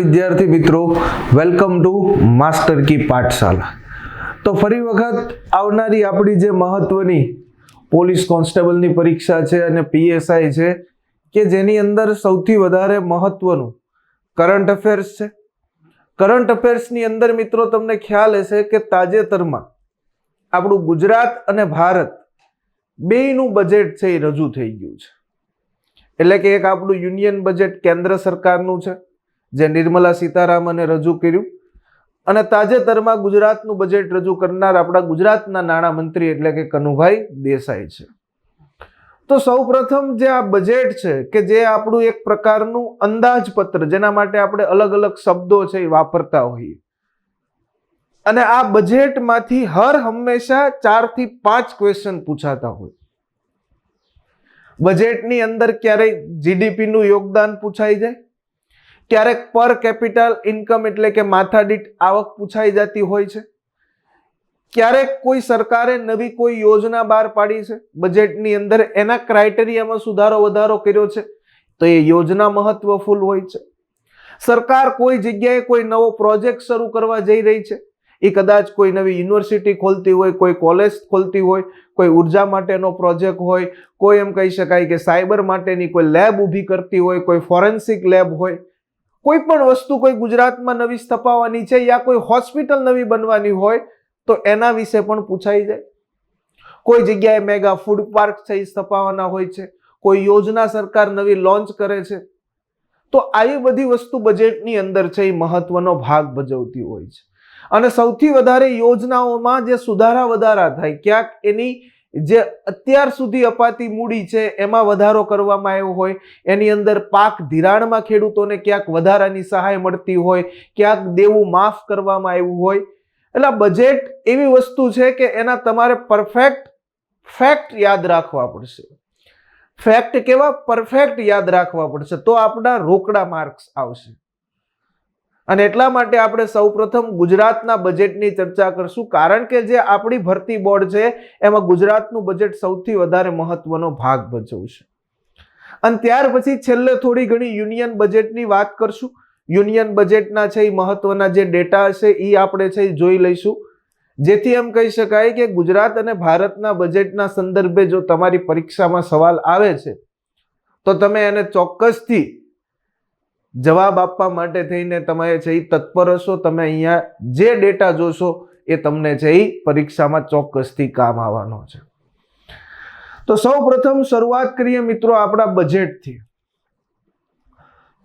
વિદ્યાર્થી મિત્રો, welcome to master કી પાઠશાલા। તો ફરી વખત આવનારી આપણી જે મહત્વની પોલીસ કોન્સ્ટેબલની પરીક્ષા છે અને પીએસઆઈ છે કે જેની અંદર સૌથી વધારે મહત્વનું કરંટ અફેર્સ છે। કરંટ અફેર્સની અંદર મિત્રો તમને ખ્યાલ હશે કે તાજેતરમાં આપણું ગુજરાત અને ભારત બેયનું બજેટ છે એ રજૂ થઈ ગયું છે। એટલે કે એક આપણું યુનિયન બજેટ કેન્દ્ર સરકારનું છે જે નિર્મલા સીતારામને રજૂ કર્યું અને તાજેતરમાં ગુજરાતનું બજેટ રજૂ કરનાર આપણા ગુજરાતના નાણામંત્રી એટલે કે કનુભાઈ દેસાઈ છે। તો સૌપ્રથમ જે આ બજેટ છે કે જે આપણું એક પ્રકારનું અંદાજપત્ર જેના માટે આપણે અલગ અલગ શબ્દો છે એ વાપરતા હોઈએ અને આ બજેટમાંથી હર હંમેશા 4 થી 5 ક્વેશ્ચન પૂછાતા હોય। બજેટની અંદર ક્યારેય જીડીપી નું યોગદાન પૂછાઈ જાય, ક્યારેક પર કેપિટલ ઇન્કમ એટલે કે માથાદીઠ આવક પૂછાઈ જતી હોય છે, ક્યારેક કોઈ સરકારે નવી કોઈ યોજના બહાર પાડી છે બજેટની અંદર એના ક્રાઇટેરિયામાં સુધારો વધારો કર્યો છે તો એ યોજના મહત્વફુલ હોય છે। સરકાર કોઈ જગ્યાએ કોઈ નવો પ્રોજેક્ટ શરૂ કરવા જઈ રહી છે, એ કદાચ કોઈ નવી યુનિવર્સિટી ખોલતી હોય, કોઈ કોલેજ ખોલતી હોય, કોઈ ઉર્જા માટેનો પ્રોજેક્ટ હોય, કોઈ એમ કહી શકાય કે સાયબર માટેની કોઈ લેબ ઊભી કરતી હોય, કોઈ ફોરેન્સિક લેબ હોય, કોઈ પણ વસ્તુ કોઈ ગુજરાતમાં નવી સ્થપાવવાની છે યા કોઈ હોસ્પિટલ નવી બનવાની હોય તો એના વિશે પણ પૂછાઈ જાય। કોઈ જગ્યાએ મેગા ફૂડ પાર્ક છે એ સ્થપાવવાના હોય છે, કોઈ યોજના સરકાર નવી લોન્ચ કરે છે તો આવી બધી વસ્તુ બજેટની અંદર છે એ મહત્વનો ભાગ ભજવતી હોય છે। અને સૌથી વધારે યોજનાઓમાં જે સુધારા વધારા થાય, ક્યાંક એની જે અત્યાર સુધી અપાતી મૂડી છે એમાં વધારો કરવામાં આવ્યો હોય, એની અંદર પાક ધિરાણમાં ખેડૂતોને ક્યાંક વધારાની સહાય મળતી હોય, ક્યાંક દેવું માફ કરવામાં આવ્યું હોય, એટલે બજેટ એવી વસ્તુ છે કે એના તમારે પરફેક્ટ ફેક્ટ યાદ રાખવા પડશે। ફેક્ટ કેવા? પરફેક્ટ યાદ રાખવા પડશે તો આપણા રોકડા માર્ક્સ આવશે। અને એટલા માટે આપણે સૌપ્રથમ ગુજરાતના બજેટની ચર્ચા કરશું કારણ કે જે આપણી ભરતી બોર્ડ છે એમાં ગુજરાતનું બજેટ સૌથી વધારે મહત્વનો ભાગ ભજવશે। અને ત્યાર પછી છેલ્લે થોડી ઘણી યુનિયન બજેટની વાત કરશું। યુનિયન બજેટના છે એ મહત્વના જે ડેટા હશે એ આપણે છે જોઈ લઈશું, જેથી એમ કહી શકાય કે ગુજરાત અને ભારતના બજેટના સંદર્ભે જો તમારી પરીક્ષામાં સવાલ આવે છે તો તમે એને ચોક્કસથી જવાબ આપવા માટે થઈને તમે છે એ તત્પર હશો। તમે અહીંયા જે ડેટા જોશો એ તમને છે એ પરીક્ષામાં ચોક્કસથી કામ આવવાનો છે। તો સૌપ્રથમ શરૂઆત કરીએ મિત્રો આપણા બજેટથી।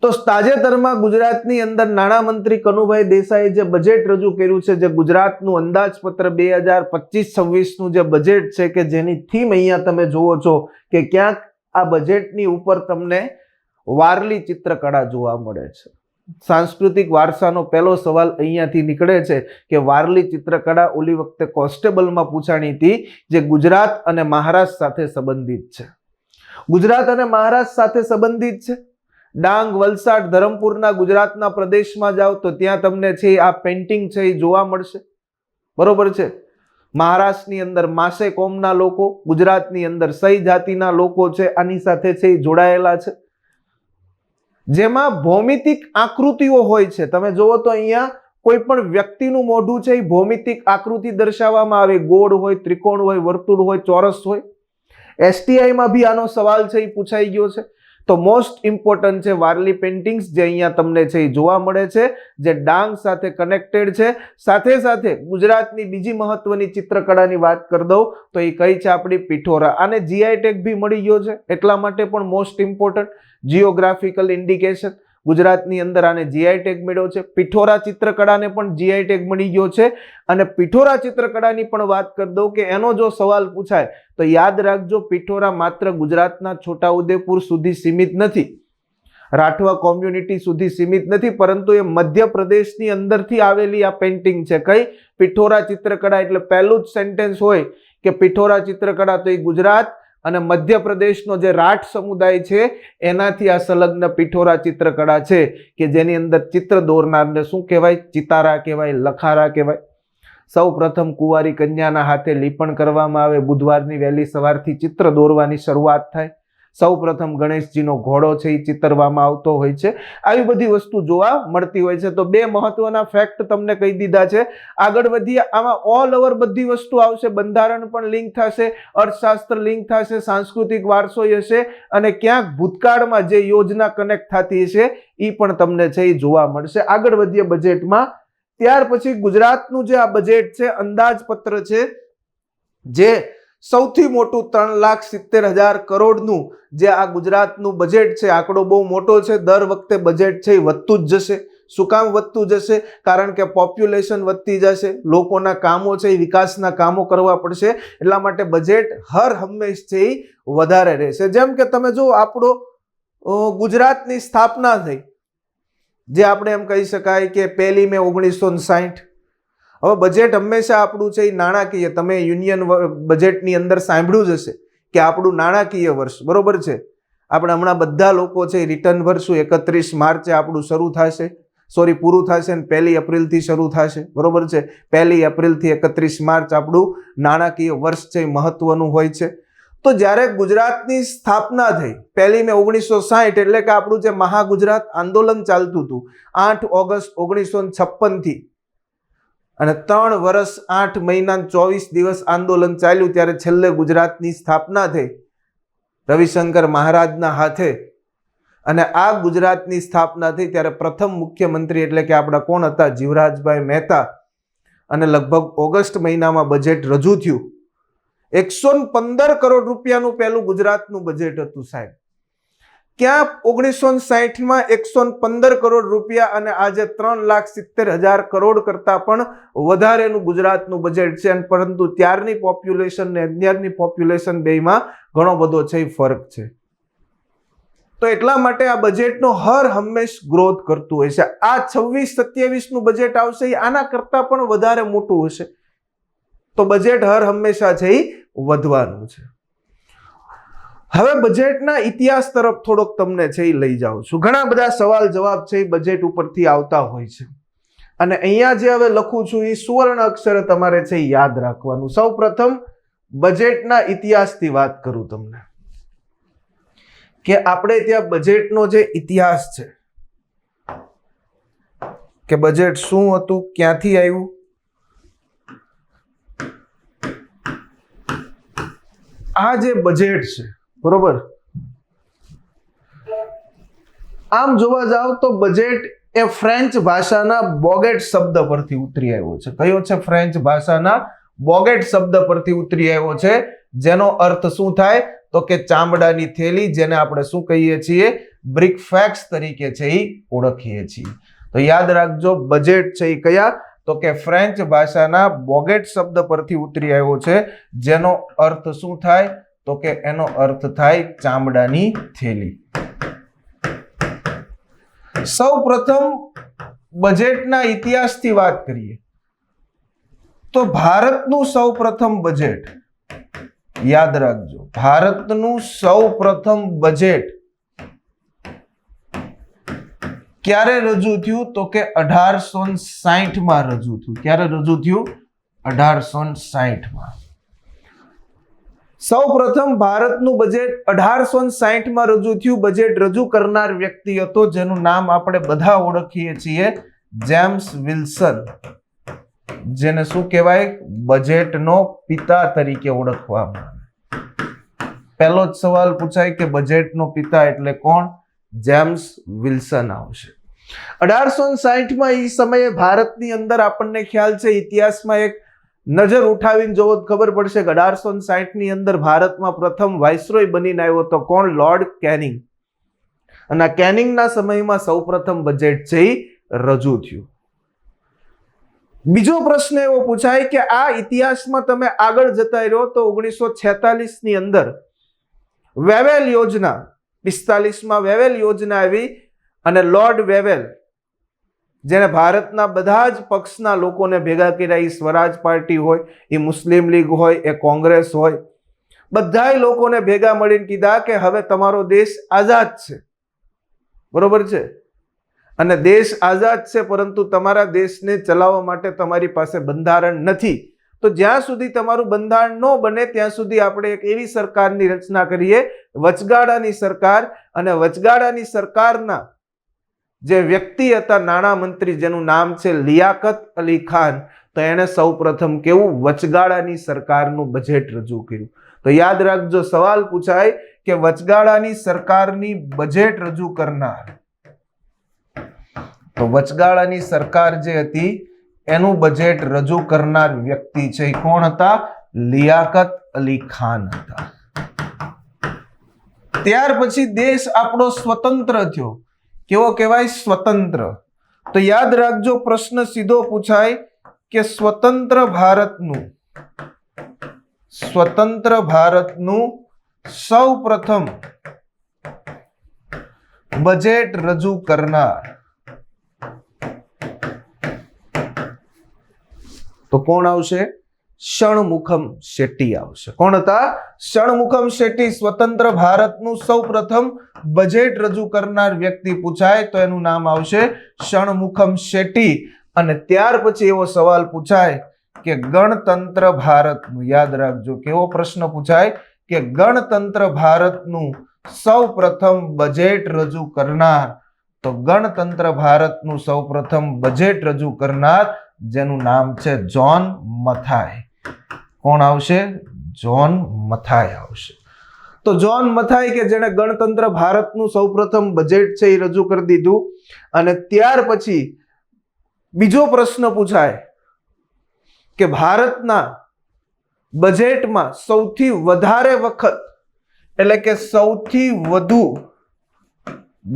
તો તાજેતરમાં ગુજરાતની અંદર નાણામંત્રી કનુભાઈ દેસાઈએ જે બજેટ રજૂ કર્યું છે, જે ગુજરાતનું અંદાજપત્ર 2025-26 નું જે બજેટ છે કે જેની થીમ અહીંયા તમે જુઓ છો કે ક્યાંક આ બજેટની ઉપર તમને વારલી ચિત્રકળા જોવા મળે છે। સાંસ્કૃતિક વારસાનો પહેલો સવાલ અહીંયાથી નીકળે છે કે વારલી ચિત્રકળા ઓલી વખતે કોન્સ્ટેબલમાં પૂછાણી હતી જે ગુજરાત અને મહારાષ્ટ્ર સાથે સંબંધિત છે। ગુજરાત અને મહારાષ્ટ્ર સાથે સંબંધિત છે। ડાંગ, વલસાડ, ધરમપુરના ગુજરાતના પ્રદેશમાં જાઓ તો ત્યાં તમને છે આ પેઇન્ટિંગ છે એ જોવા મળશે, બરોબર છે। મહારાષ્ટ્રની અંદર માસે કોમના લોકો, ગુજરાતની અંદર સઈ જાતિના લોકો છે આની સાથે છે એ જોડાયેલા છે, જેમાં ભૌમિતિક આકૃતિઓ હોય છે। તમે જોવો તો અહીંયા કોઈ પણ વ્યક્તિનું મોઢું છે એ ભૌમિતિક આકૃતિ દર્શાવવામાં આવે, ગોળ હોય, ત્રિકોણ હોય, વર્તુળ હોય, ચોરસ હોય। એસટીઆઈમાં બી આનો સવાલ છે એ પૂછાઈ ગયો છે। તો મોસ્ટ ઇમ્પોર્ટન્ટ છે વારલી પેઇન્ટિંગ્સ જે અહીંયા તમને છે એ જોવા મળે છે, જે ડાંગ સાથે કનેક્ટેડ છે। સાથે સાથે ગુજરાતની બીજી મહત્વની ચિત્રકળાની વાત કરી દઉં તો એ કઈ છે આપણી પિઠોરા। આને જીઆઈ ટેગ બી મળી ગયો છે એટલા માટે પણ મોસ્ટ ઇમ્પોર્ટન્ટ જીઓગ્રાફિકલ ઇન્ડિકેશન ગુજરાતની અંદર આને જીઆઈ ટેગ મળ્યો છે। પિઠોરા ચિત્રકળાને પણ જીઆઈ ટેગ મળી ગયો છે। અને પિઠોરા ચિત્રકળાની પણ વાત કરી દઉં કે એનો જો સવાલ પૂછાય તો યાદ રાખજો પિઠોરા માત્ર ગુજરાતના છોટાઉદેપુર સુધી સીમિત નથી, રાઠવા કોમ્યુનિટી સુધી સીમિત નથી, પરંતુ એ મધ્યપ્રદેશની અંદરથી આવેલી આ પેઇન્ટિંગ છે। કઈ? પિઠોરા ચિત્રકળા। એટલે પહેલું જ સેન્ટેન્સ હોય કે પિઠોરા ચિત્રકળા તો એ ગુજરાત અને મધ્યપ્રદેશનો જે રાઠ સમુદાય છે એનાથી આ સંલગ્ન પિઠોરા ચિત્રકળા છે કે જેની અંદર ચિત્ર દોરનારને શું કહેવાય? ચિતારા કહેવાય, લખારા કહેવાય। સૌ પ્રથમ કુંવારી કન્યાના હાથે લીપણ કરવામાં આવે, બુધવારની વહેલી સવારથી ચિત્ર દોરવાની શરૂઆત થાય। સૌપ્રથમ ગણેશજીનો ઘોડો છે એ ચિતરવામાં આવતો હોય છે. આવી બધી વસ્તુ જોવા મળતી હોય છે. તો બે મહત્વના ફેક્ટ તમને કહી દીધા છે. આગળ વધીએ. આમાં ઓલ ઓવર બધી વસ્તુ આવશે. બંધારણ પણ લિંક થશે, અર્થશાસ્ત્ર લિંક થશે, સાંસ્કૃતિક વારસો હશે, અને ક્યાંક ભૂતકાળમાં જે યોજના કનેક્ટ થતી હશે એ પણ તમને છે એ જોવા મળશે. આગળ વધીએ બજેટમાં. ત્યાર પછી ગુજરાતનું જે આ બજેટ છે, અંદાજપત્ર છે, જે સૌથી મોટું 3,70,000 કરોડનું જે આ ગુજરાતનું બજેટ છે, આંકડો બહુ મોટો છે. દર વખતે બજેટ છે એ વધતું જ જશે. શું કામ વધતું જશે? કારણ કે પોપ્યુલેશન વધતી જશે, લોકોના કામો છે એ વિકાસના કામો કરવા પડશે, એટલા માટે બજેટ હર હંમેશ છે એ વધારે રહેશે. જેમ કે તમે જો આપણો ગુજરાતની સ્થાપના થઈ, જે આપણે એમ કહી શકાય કે 1 મે 1960. હવે બજેટ હંમેશા આપણું છે એ નાણાકીય, તમે યુનિયન બજેટની અંદર સાંભળ્યું જ હશે કે આપણું નાણાકીય વર્ષ, બરોબર છે. આપણે હમણાં બધા લોકો છે રિટર્ન ભરશું. 31 માર્ચે આપણું શરૂ થશે, પૂરું થશે, અને 1 એપ્રિલથી શરૂ થશે, બરોબર છે. 1 એપ્રિલથી 31 માર્ચ આપણું નાણાકીય વર્ષ છે મહત્વનું હોય છે. તો જ્યારે ગુજરાતની સ્થાપના થઈ 1 મે 1960, એટલે કે આપણું જે મહાગુજરાત આંદોલન ચાલતું હતું 8 ઓગસ્ટ 1956 થી, અને 3 વર્ષ 8 મહિના 24 દિવસ આંદોલન ચાલ્યું, ત્યારે છેલ્લે ગુજરાતની સ્થાપના થઈ રવિશંકર મહારાજના હાથે. અને આ ગુજરાતની સ્થાપના થઈ ત્યારે પ્રથમ મુખ્યમંત્રી એટલે કે આપણા કોણ હતા? જીવરાજભાઈ મહેતા. અને લગભગ ઓગસ્ટ મહિનામાં બજેટ રજૂ થયું. 115 કરોડ રૂપિયાનું પહેલું ગુજરાતનું બજેટ હતું સાહેબ. ક્યાં 1960માં 115 કરોડ રૂપિયા, અને આજે 3,70,000 કરોડ કરતા પણ વધારેનું ગુજરાતનું બજેટ છે. પરંતુ ત્યારની પોપ્યુલેશન ને અત્યારની પોપ્યુલેશન બેમાં ઘણો બધો છે ફરક છે. તો એટલા માટે આ બજેટનો હર હંમેશ ગ્રોથ કરતું હોય છે. આ 26-27 નું બજેટ આવશે એ આના કરતા પણ વધારે મોટું હશે. તો બજેટ હર હંમેશા છે એ વધવાનું છે. હવે બજેટના ઇતિહાસ તરફ થોડોક તમને છે એ લઈ જાઉં છું. ઘણા બધા સવાલ જવાબ છે એ બજેટ ઉપરથી આવતા હોય છે, અને અહીંયા જે હવે લખું છું એ સુવર્ણ અક્ષરે તમારે છે યાદ રાખવાનું. સૌ પ્રથમ બજેટના ઇતિહાસથી વાત કરું તમને, કે આપણે ત્યાં બજેટનો જે ઇતિહાસ છે, કે બજેટ શું હતું, ક્યાંથી આવ્યું. આ જે બજેટ છે, બરોબર, આમ જોવા જાવ તો બજેટ એ ફ્રેન્ચ ભાષાના બોગેટ શબ્દ પરથી ઉતરી આવ્યો છે. કયો છે? ફ્રેન્ચ ભાષાના બોગેટ શબ્દ પરથી ઉતરી આવ્યો છે, જેનો અર્થ શું થાય? તો કે ચામડાની થેલી, જેને આપણે શું કહીએ છીએ? બ્રીકફેક્સ તરીકે છે એ ઓળખીએ છીએ. તો યાદ રાખજો, બજેટ છે એ કયા? તો કે ફ્રેન્ચ ભાષાના બોગેટ શબ્દ પરથી ઉતરી આવ્યો છે, જેનો અર્થ શું થાય? તો કે એનો અર્થ થાય ચામડાની થેલી. સૌ પ્રથમ બજેટના ઇતિહાસથી વાત કરીએ તો ભારતનું સૌ પ્રથમ બજેટ, યાદ રાખજો, ભારતનું સૌ પ્રથમ બજેટ ક્યારે રજૂ થયું? તો કે 1860માં રજૂ થયું. ક્યારે રજૂ થયું? 1860માં. સૌ પ્રથમ ભારતનું બજેટ 1860માં રજૂ થયું. બજેટ રજૂ કરનાર વ્યક્તિ હતો જેનું નામ આપણે બધા ઓળખીએ છીએ, જેમ્સ વિલ્સન, જેને શું કહેવાય? બજેટનો પિતા તરીકે ઓળખવામાં આવે. પહેલો જ સવાલ પૂછાય કે બજેટનો પિતા એટલે કોણ? જેમ્સ વિલ્સન આવશે. 1860માં એ સમયે ભારતની અંદર આપણને ખ્યાલ છે, ઇતિહાસમાં એક નજર ઉઠાવીને જોવો તો ખબર પડશે કે 1860ની અંદર ભારતમાં પ્રથમ વાઇસરોય બનીને આવ્યો તો કોણ? Lord canning. અને કેનિંગના સમયમાં સૌપ્રથમ બજેટ છે એ રજૂ થયું. બીજો પ્રશ્ન એવો પૂછાય કે આ ઇતિહાસમાં તમે આગળ જતા રહ્યો તો 1946ની અંદર વેવેલ યોજના, 45માં વેવેલ યોજના આવી, અને લોર્ડ વેવેલ, જેને ભારતના બધા જ પક્ષના લોકોને ભેગા કર્યા, એ સ્વરાજ પાર્ટી હોય, એ મુસ્લિમ લીગ હોય, એ કોંગ્રેસ હોય, બધાય લોકોને ભેગા મળીને કીધા કે હવે તમારો દેશ આઝાદ છે, બરોબર છે, અને દેશ આઝાદ છે, પરંતુ તમારા દેશને ચલાવવા માટે તમારી પાસે બંધારણ નથી, તો જ્યાં સુધી તમારું બંધારણ ન બને ત્યાં સુધી આપણે એક એવી સરકારની રચના કરીએ, વચગાળાની સરકાર. અને વચગાળાની સરકારના જે વ્યક્તિ હતા નાણામંત્રી, જેનું નામ છે લિયાકત અલી ખાન, તો એને સૌપ્રથમ કેવું વચગાળાની સરકારનું બજેટ રજૂ કર્યું. તો યાદ રાખજો, સવાલ પૂછાય કે વચગાળાની સરકારની બજેટ રજૂ કરનાર, તો વચગાળાની સરકાર જે હતી એનું બજેટ રજૂ કરનાર વ્યક્તિ છે એ કોણ હતા? લિયાકત અલી ખાન હતા. ત્યાર પછી દેશ આપણો સ્વતંત્ર થયો. કેવો કહેવાય? સ્વતંત્ર. તો યાદ રાખજો, પ્રશ્ન સીધો પૂછાય કે સ્વતંત્ર ભારતનું સૌ પ્રથમ બજેટ રજૂ કરનાર તો કોણ આવશે? ષણમુખમ શેટ્ટી આવશે. કોણ હતા? ષણમુખમ શેટ્ટી. સ્વતંત્ર ભારતનું સૌ પ્રથમ બજેટ રજૂ કરનાર વ્યક્તિ પૂછાય તો એનું નામ આવશે ષણમુખમ શેટ્ટી. અને ત્યાર પછી એવો સવાલ પૂછાય કે ગણતંત્ર ભારતનું, યાદ રાખજો કેવો પ્રશ્ન પૂછાય કે ગણતંત્ર ભારતનું સૌ પ્રથમ બજેટ રજૂ કરનાર, તો ગણતંત્ર ભારતનું સૌ પ્રથમ બજેટ રજૂ કરનાર જેનું નામ છે જ્હોન મથાઈ. કોણ આવશે? જ્હોન મથાઈ આવશે. તો જ્હોન મથાઈ કે જેણે ગણતંત્ર ભારતનું સૌપ્રથમ બજેટ છે એ રજૂ કરી દીધું. અને ત્યાર પછી બીજો પ્રશ્ન પૂછાય કે ભારતના બજેટમાં સૌથી વધારે વખત, એટલે કે સૌથી વધુ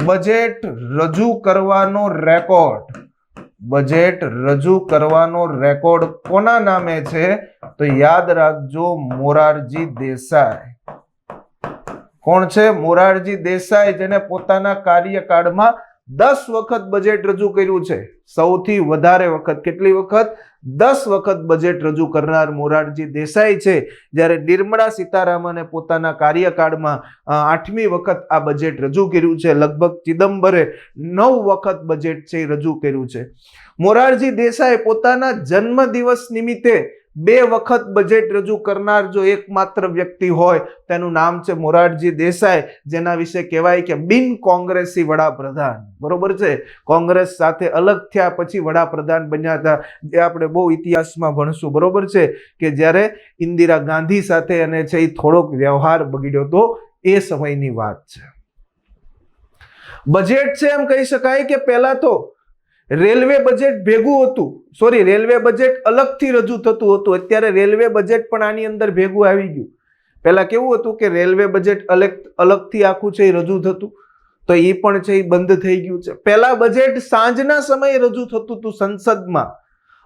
બજેટ રજૂ કરવાનો રેકોર્ડ, બજેટ રજૂ કરવાનો રેકોર્ડ કોના નામે છે? તો યાદ રાખજો, મોરારજી દેસાઈ. કોણ છે? મોરારજી દેસાઈ, જેને પોતાના કાર્યકાળમાં 10 વખત બજેટ રજૂ કર્યું છે. સૌથી વધારે વખત. કેટલી વખત? 10 વખત બજેટ રજૂ કરનાર મોરારજી દેસાઈ છે. જ્યારે નિર્મળા સીતારામને પોતાના કાર્યકાળમાં 8મી વખત આ બજેટ રજૂ કર્યું છે. લગભગ ચિદમ્બરે 9 વખત બજેટ છે રજૂ કર્યું છે. મોરારજી દેસાઈ પોતાના જન્મદિવસ નિમિત્તે 2 વખત બજેટ રજૂ કરનાર જો એકમાત્ર વ્યક્તિ હોય તેનું નામ છે મોરારજી દેસાઈ, જેના વિશે કહેવાય કે બિન કોંગ્રેસી વડાપ્રધાન. બરોબર છે? કોંગ્રેસ સાથે અલગ થયા પછી વડાપ્રધાન બન્યા હતા, જે આપણે બહુ ઇતિહાસમાં ભણશું. બરોબર છે? કે જ્યારે ઇન્દિરા ગાંધી સાથે અને છે એ થોડોક વ્યવહાર બગડ્યો તો એ સમયની વાત છે. બજેટ છે એમ કહી શકાય કે પહેલા તો રેલવે બજેટ ભેગું હતું, રેલવે બજેટ અલગથી રજૂ થતું હતું. અત્યારે રેલવે બજેટ પણ આની અંદર ભેગું આવી ગયું. પહેલા કેવું હતું કે રેલવે બજેટ અલગથી આખું છે રજૂ થતું, તો એ પણ છે બંધ થઈ ગયું છે. પહેલા બજેટ સાંજના સમયે રજૂ થતું હતું સંસદમાં.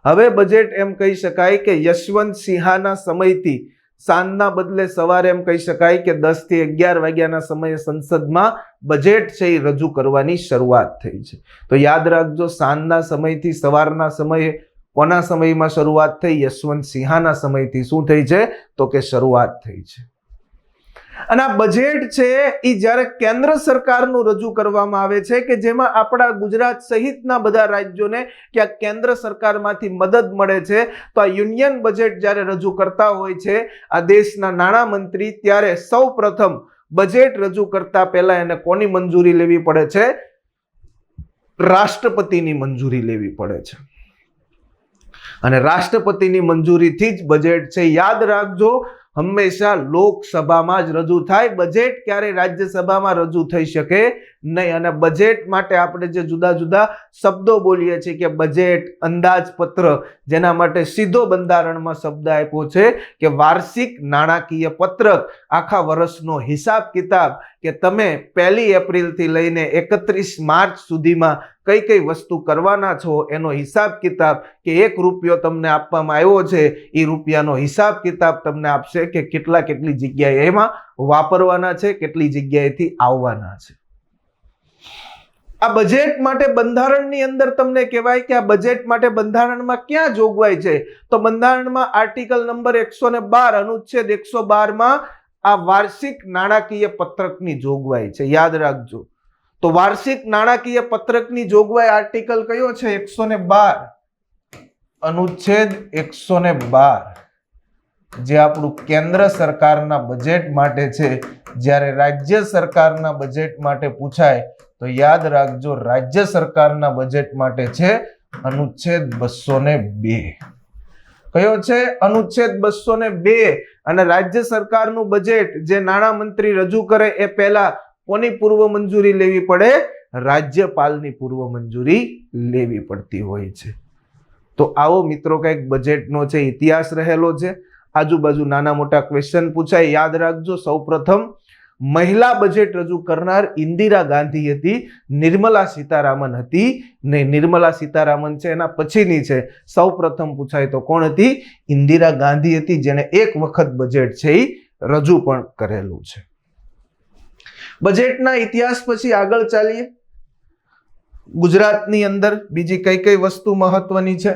હવે બજેટ એમ કહી શકાય કે યશવંત સિંહાના સમયથી સાંજના બદલે સવારે એમ કહી શકાય કે 10 થી 11 વાગ્યાના સમયે સંસદમાં બજેટ છે એ રજૂ કરવાની શરૂઆત થઈ છે. તો યાદ રાખજો, સાંજના સમયથી સવારના સમયે કોના સમયમાં શરૂઆત થઈ? યશવંત સિંહાના સમયથી શું થઈ છે? તો કે શરૂઆત થઈ છે. અને આ બજેટ છે એ જ્યારે કેન્દ્ર સરકારનું રજૂ કરવામાં આવે છે કે જેમાં આપણા ગુજરાત સહિતના બધા રાજ્યોને ક્યાંક કેન્દ્ર સરકારમાંથી મદદ મળે છે, તો આ યુનિયન બજેટ જ્યારે રજૂ કરતા હોય છે આ દેશના નાણામંત્રી, ત્યારે સૌ પ્રથમ બજેટ રજૂ કરતા પહેલા એને કોની મંજૂરી લેવી પડે છે? રાષ્ટ્રપતિની મંજૂરી લેવી પડે છે. અને રાષ્ટ્રપતિની મંજૂરીથી જ બજેટ છે, યાદ રાખજો, હંમેશા લોકસભામાં જ રજૂ થાય. બજેટ ક્યારે રાજ્યસભામાં રજૂ થઈ શકે નહીં. અને બજેટ માટે આપણે જે જુદા જુદા શબ્દો બોલીએ છીએ કે બજેટ, અંદાજપત્ર, જેના માટે સીધો બંધારણમાં શબ્દ આપ્યો છે કે વાર્ષિક નાણાકીય પત્રક. આખા વર્ષનો હિસાબ કિતાબ કે તમે 1 એપ્રિલથી લઈને 31 માર્ચ સુધીમાં કઈ કઈ વસ્તુ કરવાના છો એનો હિસાબ કિતાબ, કે 1 રૂપિયો તમને આપવામાં આવ્યો છે એ રૂપિયાનો હિસાબ કિતાબ તમને આપશે કે કેટલી જગ્યાએ એમાં વાપરવાના છે, કેટલી જગ્યાએથી આવવાના છે. આ બજેટ માટે બંધારણની અંદર તમને કહેવાય કે આ બજેટ માટે બંધારણમાં ક્યાં જોગવાઈ છે? તો બંધારણમાં આર્ટિકલ નંબર 112 અનુચ્છેદ 112 માં આ વાર્ષિક નાણાકીય પત્રકની જોગવાઈ છે. યાદ રાખજો. તો વાર્ષિક નાણાકીય પત્રકની જોગવાઈ આર્ટિકલ કયો છે? 112 અનુચ્છેદ 112. જે આપણું કેન્દ્ર સરકારના બજેટ માટે છે. જ્યારે રાજ્ય સરકારના બજેટ માટે પૂછાય તો યાદ રાખજો, રાજ્ય સરકારના બજેટ માટે છે અનુચ્છેદ 202. કયો છે? અનુચ્છેદ 202. અને રાજ્ય સરકારનું બજેટ જે નાણામંત્રી રજૂ કરે એ પહેલા કોની પૂર્વ મંજૂરી લેવી પડે? રાજ્યપાલની પૂર્વ મંજૂરી લેવી પડતી હોય છે. તો આવો મિત્રો કઈક બજેટનો છે ઇતિહાસ રહેલો છે. આજુબાજુ નાના મોટા ક્વેશ્ચન પૂછાય, યાદ રાખજો. સૌપ્રથમ મહિલા બજેટ રજૂ કરનાર ઇન્દિરા ગાંધી હતી, નિર્મલા સીતારામન હતી ને. નિર્મલા સીતારામન છે એના પછીની છે. સૌપ્રથમ પૂછાય તો કોણ હતી? ઇન્દિરા ગાંધી હતી, જેને એક વખત બજેટ છે એ રજૂ પણ કરેલું છે. બજેટના ઇતિહાસ પછી આગળ ચાલીએ. ગુજરાતની અંદર બીજી કઈ કઈ વસ્તુ મહત્વની છે?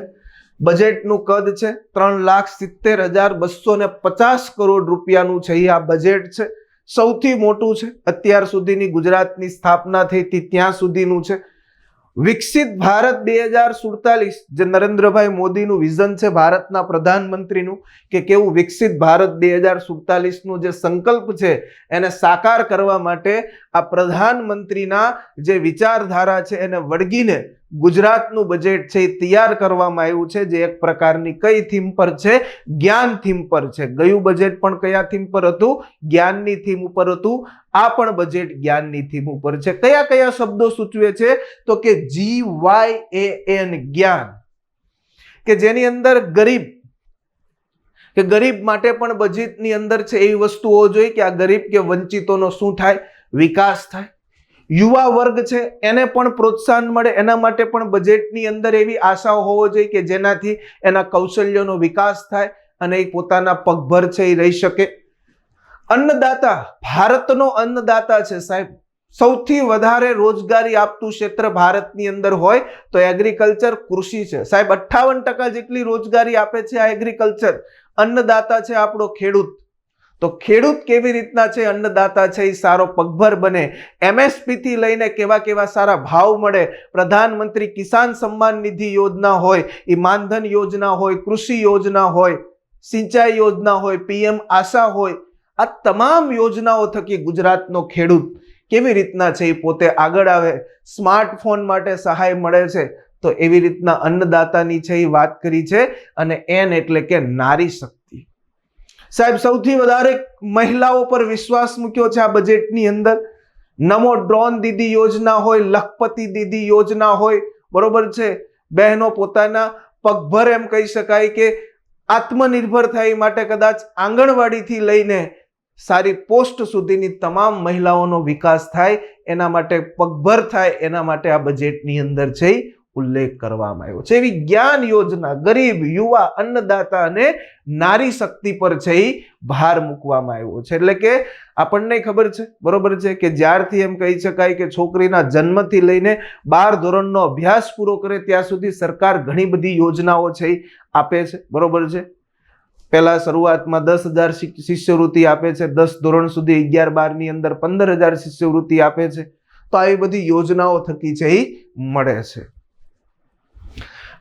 બજેટનું કદ છે 3,70,250 કરોડ રૂપિયાનું છે. આ બજેટ છે, સૌથી મોટું છે અત્યાર સુધીની ગુજરાતની સ્થાપના થઈ હતી ત્યાં સુધીનું છે. વિકસિત ભારત 2047 જે નરેન્દ્રભાઈ મોદીનું વિઝન છે ભારતના પ્રધાનમંત્રીનું, કે કેવું વિકસિત ભારત 2047 નું જે સંકલ્પ છે એને સાકાર કરવા માટે આ પ્રધાનમંત્રીના જે વિચારધારા છે એને વળગીને ગુજરાતનું બજેટ છે એ તૈયાર કરવામાં આવ્યું છે. જે એક પ્રકારની કઈ થીમ પર છે? જ્ઞાન થીમ પર છે. ગયું બજેટ પણ કયા થીમ પર હતું? જ્ઞાનની થીમ ઉપર હતું. આ પણ બજેટ જ્ઞાનની થીમ ઉપર છે. કયા કયા શબ્દો સૂચવે છે? તો કે GYAN જ્ઞાન, કે જેની અંદર ગરીબ કે ગરીબ માટે પણ બજેટની અંદર છે એવી વસ્તુ હોવી જોઈએ કે આ ગરીબ કે વંચિતોનો શું થાય? વિકાસ થાય. યુવા વર્ગ છે એને પણ પ્રોત્સાહન મળે, એના માટે પણ બજેટની અંદર એવી આશાઓ હોવો જોઈએ કે જેનાથી એના કૌશલ્યનો વિકાસ થાય અને એ પોતાના પગભર છે એ રહી શકે. અન્નદાતા, ભારતનો અન્નદાતા છે સાહેબ. સૌથી વધારે રોજગારી આપતું ક્ષેત્ર ભારતની અંદર હોય તો એગ્રીકલ્ચર, કૃષિ છે સાહેબ. 58% જેટલી રોજગારી આપે છે આ એગ્રીકલ્ચર. અન્નદાતા છે આપણો ખેડૂત. તો ખેડૂત કેવી રીતના છે અન્નદાતા છે એ સારો પગભર બને, MSP થી લઈને કેવા કેવા સારા ભાવ મળે, પ્રધાનમંત્રી કિસાન સન્માન નિધિ યોજના હોય, એ માનધન યોજના હોય, કૃષિ યોજના હોય, સિંચાઈ યોજના હોય, PM આશા હોય, આ તમામ યોજનાઓ થકી ગુજરાતનો ખેડૂત કેવી રીતના છે એ પોતે આગળ આવે. સ્માર્ટફોન માટે સહાય મળે છે. તો એવી રીતના અન્નદાતાની છે એ વાત કરી છે. અને N એટલે કે નારી શક્તિ. સાહેબ સૌથી વધારે મહિલાઓ પર વિશ્વાસ મૂક્યો છે આ બજેટની અંદર. નમો ડ્રોન દીદી યોજના હોય, લખપતિ દીદી યોજના હોય, બરોબર છે. બહેનો પોતાના પગભર એમ કહી શકાય કે આત્મનિર્ભર થાય માટે કદાચ આંગણવાડીથી લઈને સારી પોસ્ટ સુધીની તમામ મહિલાઓનો વિકાસ થાય, એના માટે પગભર થાય, એના માટે આ બજેટની અંદર છે ઉલ્લેખ કરવામાં આવ્યો છે. એવી જ્ઞાન યોજના ગરીબ, યુવા, અન્નદાતા અને નારી શક્તિ પર છે ભાર મૂકવામાં આવ્યો છે. એટલે કે આપણને ખબર છે, બરોબર છે, કે જ્યારથી એમ કહી શકાય કે છોકરીના જન્મથી લઈને 12 ધોરણનો અભ્યાસ પૂરો કરે ત્યાં સુધી સરકાર ઘણી બધી યોજનાઓ છે આપે છે, બરોબર છે. પહેલા શરૂઆતમાં 10,000 શિષ્યવૃત્તિ આપે છે, 10 ધોરણ સુધી, 11-12 ની અંદર 15,000 શિષ્યવૃત્તિ આપે છે. તો આવી બધી યોજનાઓ થકી છે મળે છે.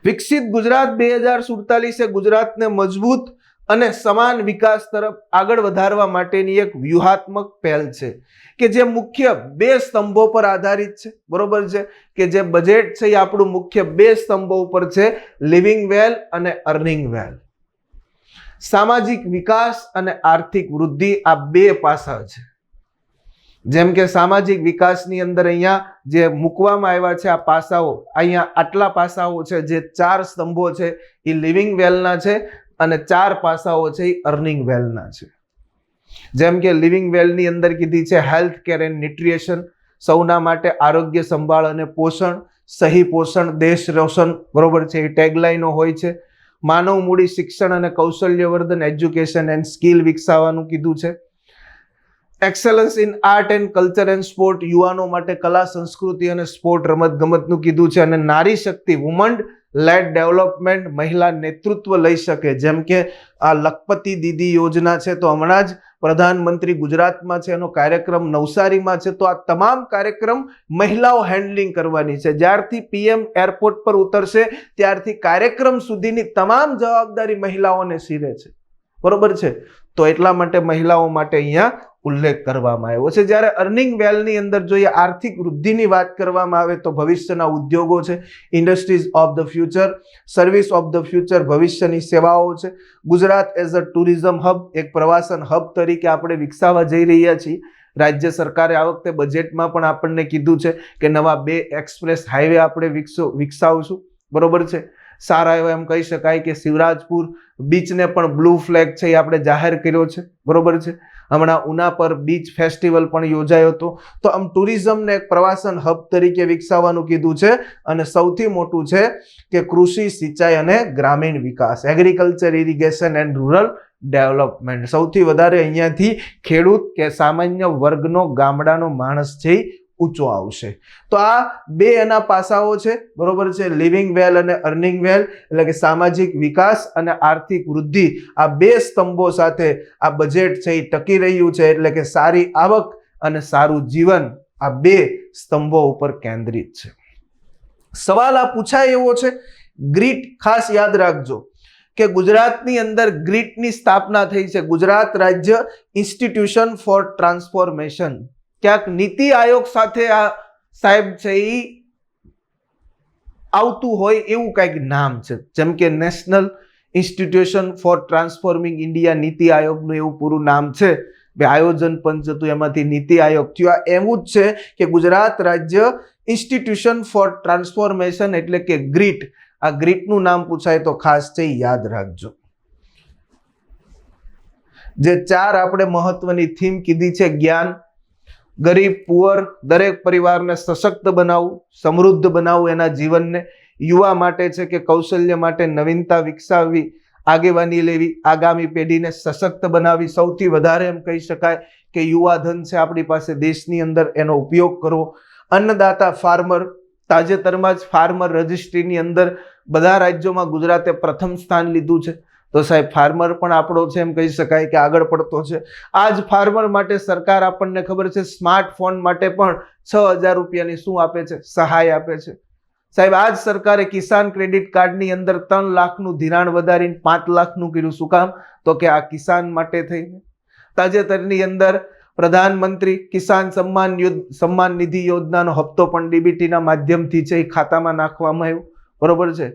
વિકસિત ગુજરાત 2047 ગુજરાતને મજબૂત અને સમાન વિકાસ તરફ આગળ વધારવા માટેની એક વ્યૂહાત્મક પહેલ છે કે જે મુખ્ય 2 સ્તંભો પર આધારિત છે, બરોબર છે. કે જે બજેટ છે એ આપણું મુખ્ય 2 સ્તંભો ઉપર છે, લિવિંગ વેલ અને અર્નિંગ વેલ. સામાજિક વિકાસ અને આર્થિક વૃદ્ધિ આ 2 પાસા છે. જેમ કે સામાજિક વિકાસની અંદર અહીંયા જે મૂકવામાં આવ્યા છે આ પાસાઓ, અહીંયા આટલા પાસાઓ છે, જે 4 સ્તંભો છે એ લિવિંગ વેલના છે અને 4 પાસાઓ છે એ અર્નિંગ વેલના છે. જેમ કે લિવિંગ વેલની અંદર કીધી છે હેલ્થ કેર એન્ડ ન્યુટ્રિશન, સૌના માટે આરોગ્ય સંભાળ અને પોષણ, સહી પોષણ દેશ રોશન, બરોબર છે, એ ટેગલાઈનો હોય છે. માનવ મૂડી શિક્ષણ અને કૌશલ્યવર્ધન, એજ્યુકેશન એન્ડ સ્કિલ વિકસાવવાનું કીધું છે. Excellence in art and culture and sport, યુવાનો માટે કલા, સંસ્કૃતિ અને સ્પોર્ટ, રમત ગમતનું કીધું છે. અને નારી શક્તિ, વુમન લેડ ડેવલપમેન્ટ, મહિલા નેતૃત્વ લઈ શકે. જેમ કે આ લખપતિ દીદી યોજના છે તો હમણાં જ પ્રધાનમંત્રી ગુજરાતમાં છે, એનો કાર્યક્રમ નવસારીમાં છે. તો આ તમામ કાર્યક્રમ મહિલાઓ હેન્ડલિંગ કરવાની છે. જ્યારથી PM એરપોર્ટ પર ઉતરશે ત્યારથી કાર્યક્રમ સુધીની તમામ જવાબદારી મહિલાઓને શીરે છે, બરોબર છે. તો એટલા માટે મહિલાઓ માટે અહીંયા ઉલ્લેખ કરવામાં આવ્યો છે. જ્યારે અર્નિંગ વેલની અંદર જોઈએ આર્થિક વૃદ્ધિની વાત કરવામાં આવે તો ભવિષ્યના ઉદ્યોગો છે, industries of the future, service of the future, ભવિષ્યની સેવાઓ છે. Gujarat as a tourism hub, એક પ્રવાસન હબ તરીકે આપણે વિકસાવવા જઈ રહ્યા છીએ. રાજ્ય સરકારે આ વખતે બજેટમાં પણ આપણને કીધું છે કે નવા 2 એક્સપ્રેસ હાઈવે આપણે વિકસાવશું. બરોબર છે. સારા એવા એમ કહી શકાય કે શિવરાજપુર બીચને પણ બ્લુ ફ્લેગ છે એ આપણે જાહેર કર્યો છે. બરોબર છે. હમણાં ઉના પર બીચ ફેસ્ટિવલ પણ યોજાયો હતો. તો આમ ટુરિઝમને એક પ્રવાસન હબ તરીકે વિકસાવવાનું કીધું છે. અને સૌથી મોટું છે કે કૃષિ, સિંચાઈ અને ગ્રામીણ વિકાસ, agriculture, irrigation and rural development. સૌથી વધારે અહીંયાથી ખેડૂત કે સામાન્ય વર્ગનો, ગામડાનો માણસ છે ઊંચો આવશે. તો આ 2 એના પાસાઓ છે. બરોબર છે. લિવિંગ વેલ અને અર્નિંગ વેલ, એટલે કે સામાજિક વિકાસ અને આર્થિક વૃદ્ધિ, આ 2 સ્તંભો સાથે આ બજેટ છે એ ટકી રહ્યું છે. એટલે કે સારી આવક અને સારું જીવન, આ 2 સ્તંભો ઉપર કેન્દ્રિત છે. સવાલ આ પૂછાય એવો છે, ગ્રીટ ખાસ યાદ રાખજો કે ગુજરાતની અંદર ગ્રીટની સ્થાપના થઈ છે, ગુજરાત રાજ્ય ઇન્સ્ટિટ્યુશન ફોર ટ્રાન્સફોર્મેશન. ક્યાંક નીતિ આયોગ સાથે આ સાહેબ છે એ આવતું હોય એવું કંઈક નામ છે, જેમ કે national institution for transforming India NITI આયોગનું એવું પૂરું નામ છે. આયોજન પંચ હતું એમાંથી નીતિ આયોગ થયું. આ એવું જ છે કે ગુજરાત રાજ્ય ઇન્સ્ટિટ્યુશન ફોર ટ્રાન્સફોર્મેશન એટલે કે ગ્રીટ. આ ગ્રીટનું નામ પૂછાય તો ખાસ છે યાદ રાખજો. જે 4 આપણે મહત્વની થીમ કીધી છે, જ્ઞાન, ગરીબ, પુઅર, દરેક પરિવારને સશક્ત બનાવવું, સમૃદ્ધ બનાવવું એના જીવનને, યુવા માટે છે કે કૌશલ્ય માટે નવીનતા વિકસાવવી, આગેવાની લેવી, આગામી પેઢીને સશક્ત બનાવવી. સૌથી વધારે એમ કહી શકાય કે યુવા ધન છે આપણી પાસે દેશની અંદર, એનો ઉપયોગ કરવો. અન્નદાતા, ફાર્મર, તાજેતરમાં જ ફાર્મર રજિસ્ટ્રીની અંદર બધા રાજ્યોમાં ગુજરાતે પ્રથમ સ્થાન લીધું છે. તો સાહેબ ફાર્મર પણ આપણો છે એમ કહી શકાય કે આગળ પડતો છે. આ જ ફાર્મર માટે સરકાર આપણને ખબર છે સ્માર્ટફોન માટે પણ 6000 રૂપિયાની શું આપે છે? સહાય આપે છે. સાહેબ આ જ સરકારે કિસાન ક્રેડિટ કાર્ડની અંદર 3 લાખનું ધિરાણ વધારીને 5 લાખનું કર્યું. શું કામ? તો કે આ કિસાન માટે થઈને. તાજેતરની અંદર પ્રધાનમંત્રી કિસાન સન્માન નિધિ યોજનાનો હપ્તો પણ ડીબીટીના માધ્યમથી છે એ ખાતામાં નાખવામાં આવ્યો. બરોબર છે.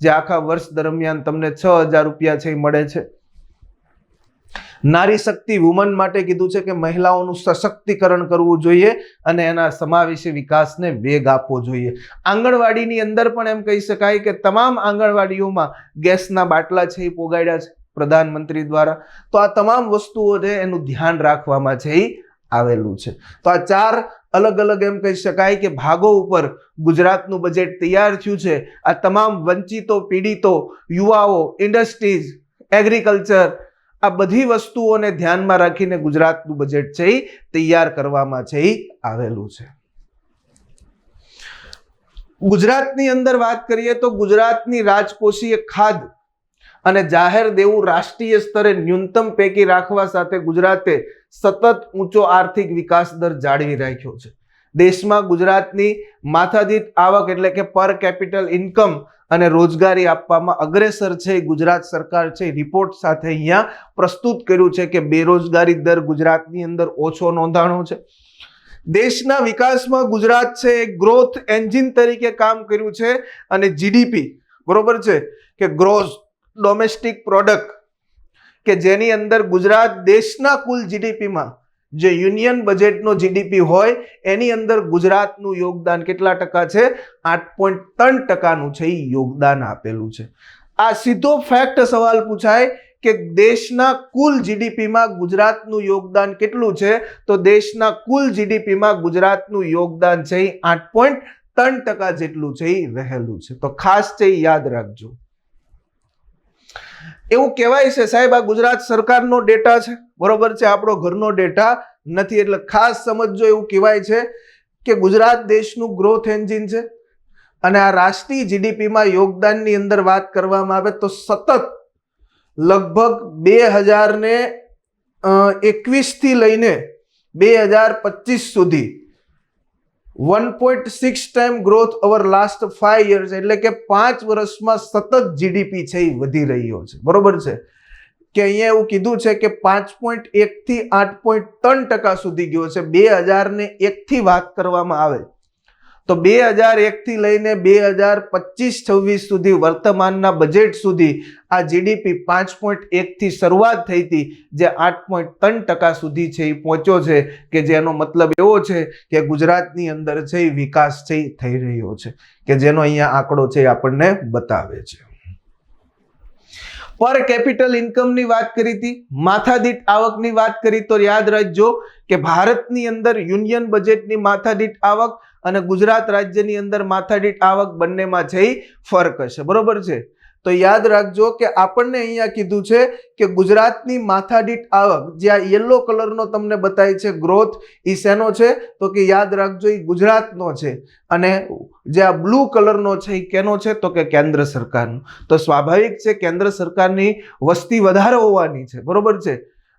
જે આખા વર્ષ દરમિયાન તમને 6000 રૂપિયા છે એ મળે છે. નારી શક્તિ, વુમન માટે કીધું છે કે મહિલાઓનું સશક્તિકરણ કરવું જોઈએ અને એના સમાવેશી વિકાસને વેગ આપવો જોઈએ. આંગણવાડીની અંદર પણ એમ કહી શકાય કે તમામ આંગણવાડીઓમાં ગેસના બાટલા છે એ પોગાડ્યા છે પ્રધાનમંત્રી દ્વારા. તો આ તમામ વસ્તુઓ છે એનું ધ્યાન રાખવામાં છે એ આવેલું છે. તો આ 4 અલગ અલગ એમ કહી શકાય કે ભાગો ઉપર ગુજરાતનું બજેટ તૈયાર થયું છે. આ તમામ વંચિતો, પીડિતો, યુવાઓ, ઇન્ડસ્ટ્રીઝ, એગ્રીકલ્ચર, આ બધી વસ્તુઓને ધ્યાનમાં રાખીને ગુજરાતનું બજેટ છે એ તૈયાર કરવામાં છે એ આવેલું છે. ગુજરાતની અંદર વાત કરીએ તો ગુજરાતની રાજકોષીય ખાધ અને જાહેર દેવું રાષ્ટ્રીય સ્તરે ન્યૂનતમ પૈકી રાખવા સાથે ગુજરાતે સતત ઊંચો આર્થિક વિકાસ દર જાળવી રાખ્યો છે. દેશમાં ગુજરાતની માથાદીઠ આવક એટલે કે પર કેપિટલ ઇન્કમ અને રોજગારી આપવામાં અગ્રેસર છે ગુજરાત સરકાર છે. રિપોર્ટ સાથે અહીંયા પ્રસ્તુત કર્યું છે કે બેરોજગારી દર ગુજરાતની અંદર ઓછો નોંધાણો છે. દેશના વિકાસમાં ગુજરાત છે એક ગ્રોથ એન્જિન તરીકે કામ કર્યું છે અને જીડીપી, બરોબર છે, કે ગ્રોસ ડોમેસ્ટિક પ્રોડક્ટ, કે જેની અંદર ગુજરાત દેશના કુલ જીડીપીમાં જે યુનિયન બજેટનો જીડીપી હોય એની અંદર ગુજરાતનું યોગદાન કેટલા ટકા છે? 8.3% છે એ યોગદાન આપેલું છે. આ સીધો ફેક્ટ સવાલ પૂછાય કે દેશના કુલ જીડીપીમાં ગુજરાતનું યોગદાન કેટલું છે? તો દેશના કુલ જીડીપીમાં ગુજરાતનું યોગદાન છે એ 8.3% જેટલું છે એ રહેલું છે. તો ખાસ છે યાદ રાખજો. એવું કહેવાય છે સાહેબ આ ગુજરાત સરકારનો ડેટા છે, બરોબર છે, આપણો ઘરનો ડેટા નથી. એટલે ખાસ સમજજો, એવું કહેવાય છે કે ગુજરાત દેશનું ગ્રોથ એન્જિન છે અને આ રાષ્ટ્રીય જીડીપીમાં યોગદાનની અંદર વાત કરવામાં આવે તો સતત લગભગ 2021 થી લઈને 2025 સુધી 1.6 time growth over last 5 years, એટલે કે 5 વર્ષમાં સતત જીડીપી છે એ વધી રહ્યો છે. બરોબર છે. કે અહીંયા એવું કીધું છે કે 5.1 થી 8.3% સુધી ગયો છે 2001 થી વાત કરવામાં આવે તો 2001 થી લઈને 2025-26 સુધી વર્તમાનના બજેટ સુધી આ જીડીપી 5.1 થી શરૂઆત થઈ હતી જે 8.3% સુધી છે એ પહોંચ્યો છે કે જેનો મતલબ એવો છે કે ગુજરાતની અંદર છે એ વિકાસ છે થઈ રહ્યો છે કે જેનો અહીંયા આંકડો છે આપણને બતાવે છે. પર કેપિટલ ઇન્કમની વાત કરી હતી, માથાદીઠ આવકની વાત કરી તો યાદ રાખજો કે ભારતની અંદર યુનિયન બજેટની માથાદીઠ આવક અને ગુજરાત રાજ્યની અંદર માથાદીઠ આવક બંનેમાં છે ફરક હશે, બરોબર છે. તો યાદ રાખજો કે આપણને અહીંયા કીધું છે કે ગુજરાતની માથાદીઠ આવક જે આ યલો કલરનો તમને બતાય છે ગ્રોથ એ શેનો છે તો કે યાદ રાખજો એ ગુજરાતનો છે અને જે આ બ્લુ કલરનો છે એ કેનો છે તો કે કેન્દ્ર સરકારનો. તો સ્વાભાવિક છે કેન્દ્ર સરકારની વસ્તી વધારે હોવાની છે, બરોબર છે.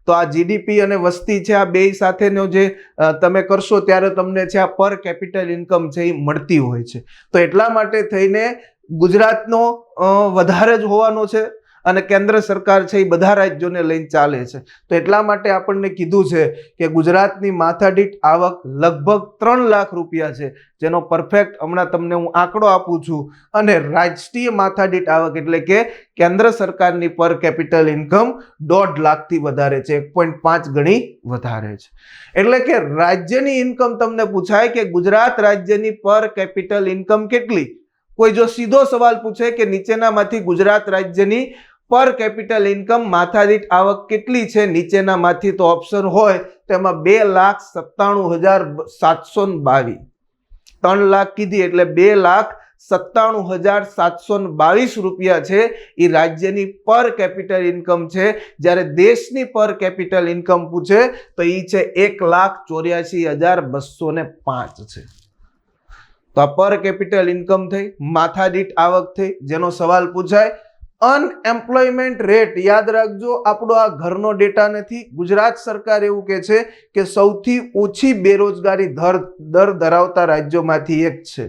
તો આ જીડીપી અને વસ્તી છે આ બે સાથેનો જે તમે કરશો ત્યારે તમને છે આ પર કેપિટલ ઇન્કમ છે એ મળતી હોય છે. તો એટલા માટે થઈને ગુજરાતનો વધારે જ હોવાનો છે અને કેન્દ્ર સરકાર છે એ બધા રાજ્યોને લઈને ચાલે છે. તો એટલા માટે આપણને કીધું છે કે ગુજરાતની માથાદીઠ આવક લગભગ 3 લાખ રૂપિયા છે જેનો પરફેક્ટ હમણાં તમને હું આંકડો આપું છું અને રાષ્ટ્રીય માથાદીઠ આવક એટલે કે કેન્દ્ર સરકારની પર કેપિટલ ઇન્કમ 1.5 લાખથી વધારે છે, 1.5 ગણી વધારે છે. એટલે કે રાજ્યની ઇન્કમ તમને પૂછાય કે ગુજરાત રાજ્યની પર કેપિટલ ઇન્કમ કેટલી, કોઈ જો સીધો સવાલ પૂછે કે નીચેનામાંથી ગુજરાત રાજ્યની પર કેપિટલ ઇન્કમ માથાદીઠ આવક કેટલી છે નીચેનામાંથી તો ઓપ્શન હોય તો એમાં 2,97,722 3 લાખ કીધી એટલે 2,97,722 રૂપિયા છે એ રાજ્યની પર કેપિટલ ઇન્કમ છે. જ્યારે દેશની પર કેપિટલ ઇન્કમ પૂછે તો એ છે 1,84,205 છે. તો આ પર કેપિટલ ઇન્કમ થઈ, માથાદીઠ આવક થઈ, જેનો સવાલ પૂછાય. અનએમ્પ્લોયમેન્ટ રેટ યાદ રાખજો આપણો આ ઘરનો ડેટા નથી, ગુજરાત સરકાર એવું કહે છે કે સૌથી ઓછી બેરોજગારી દર ધરાવતા રાજ્યોમાંથી એક છે.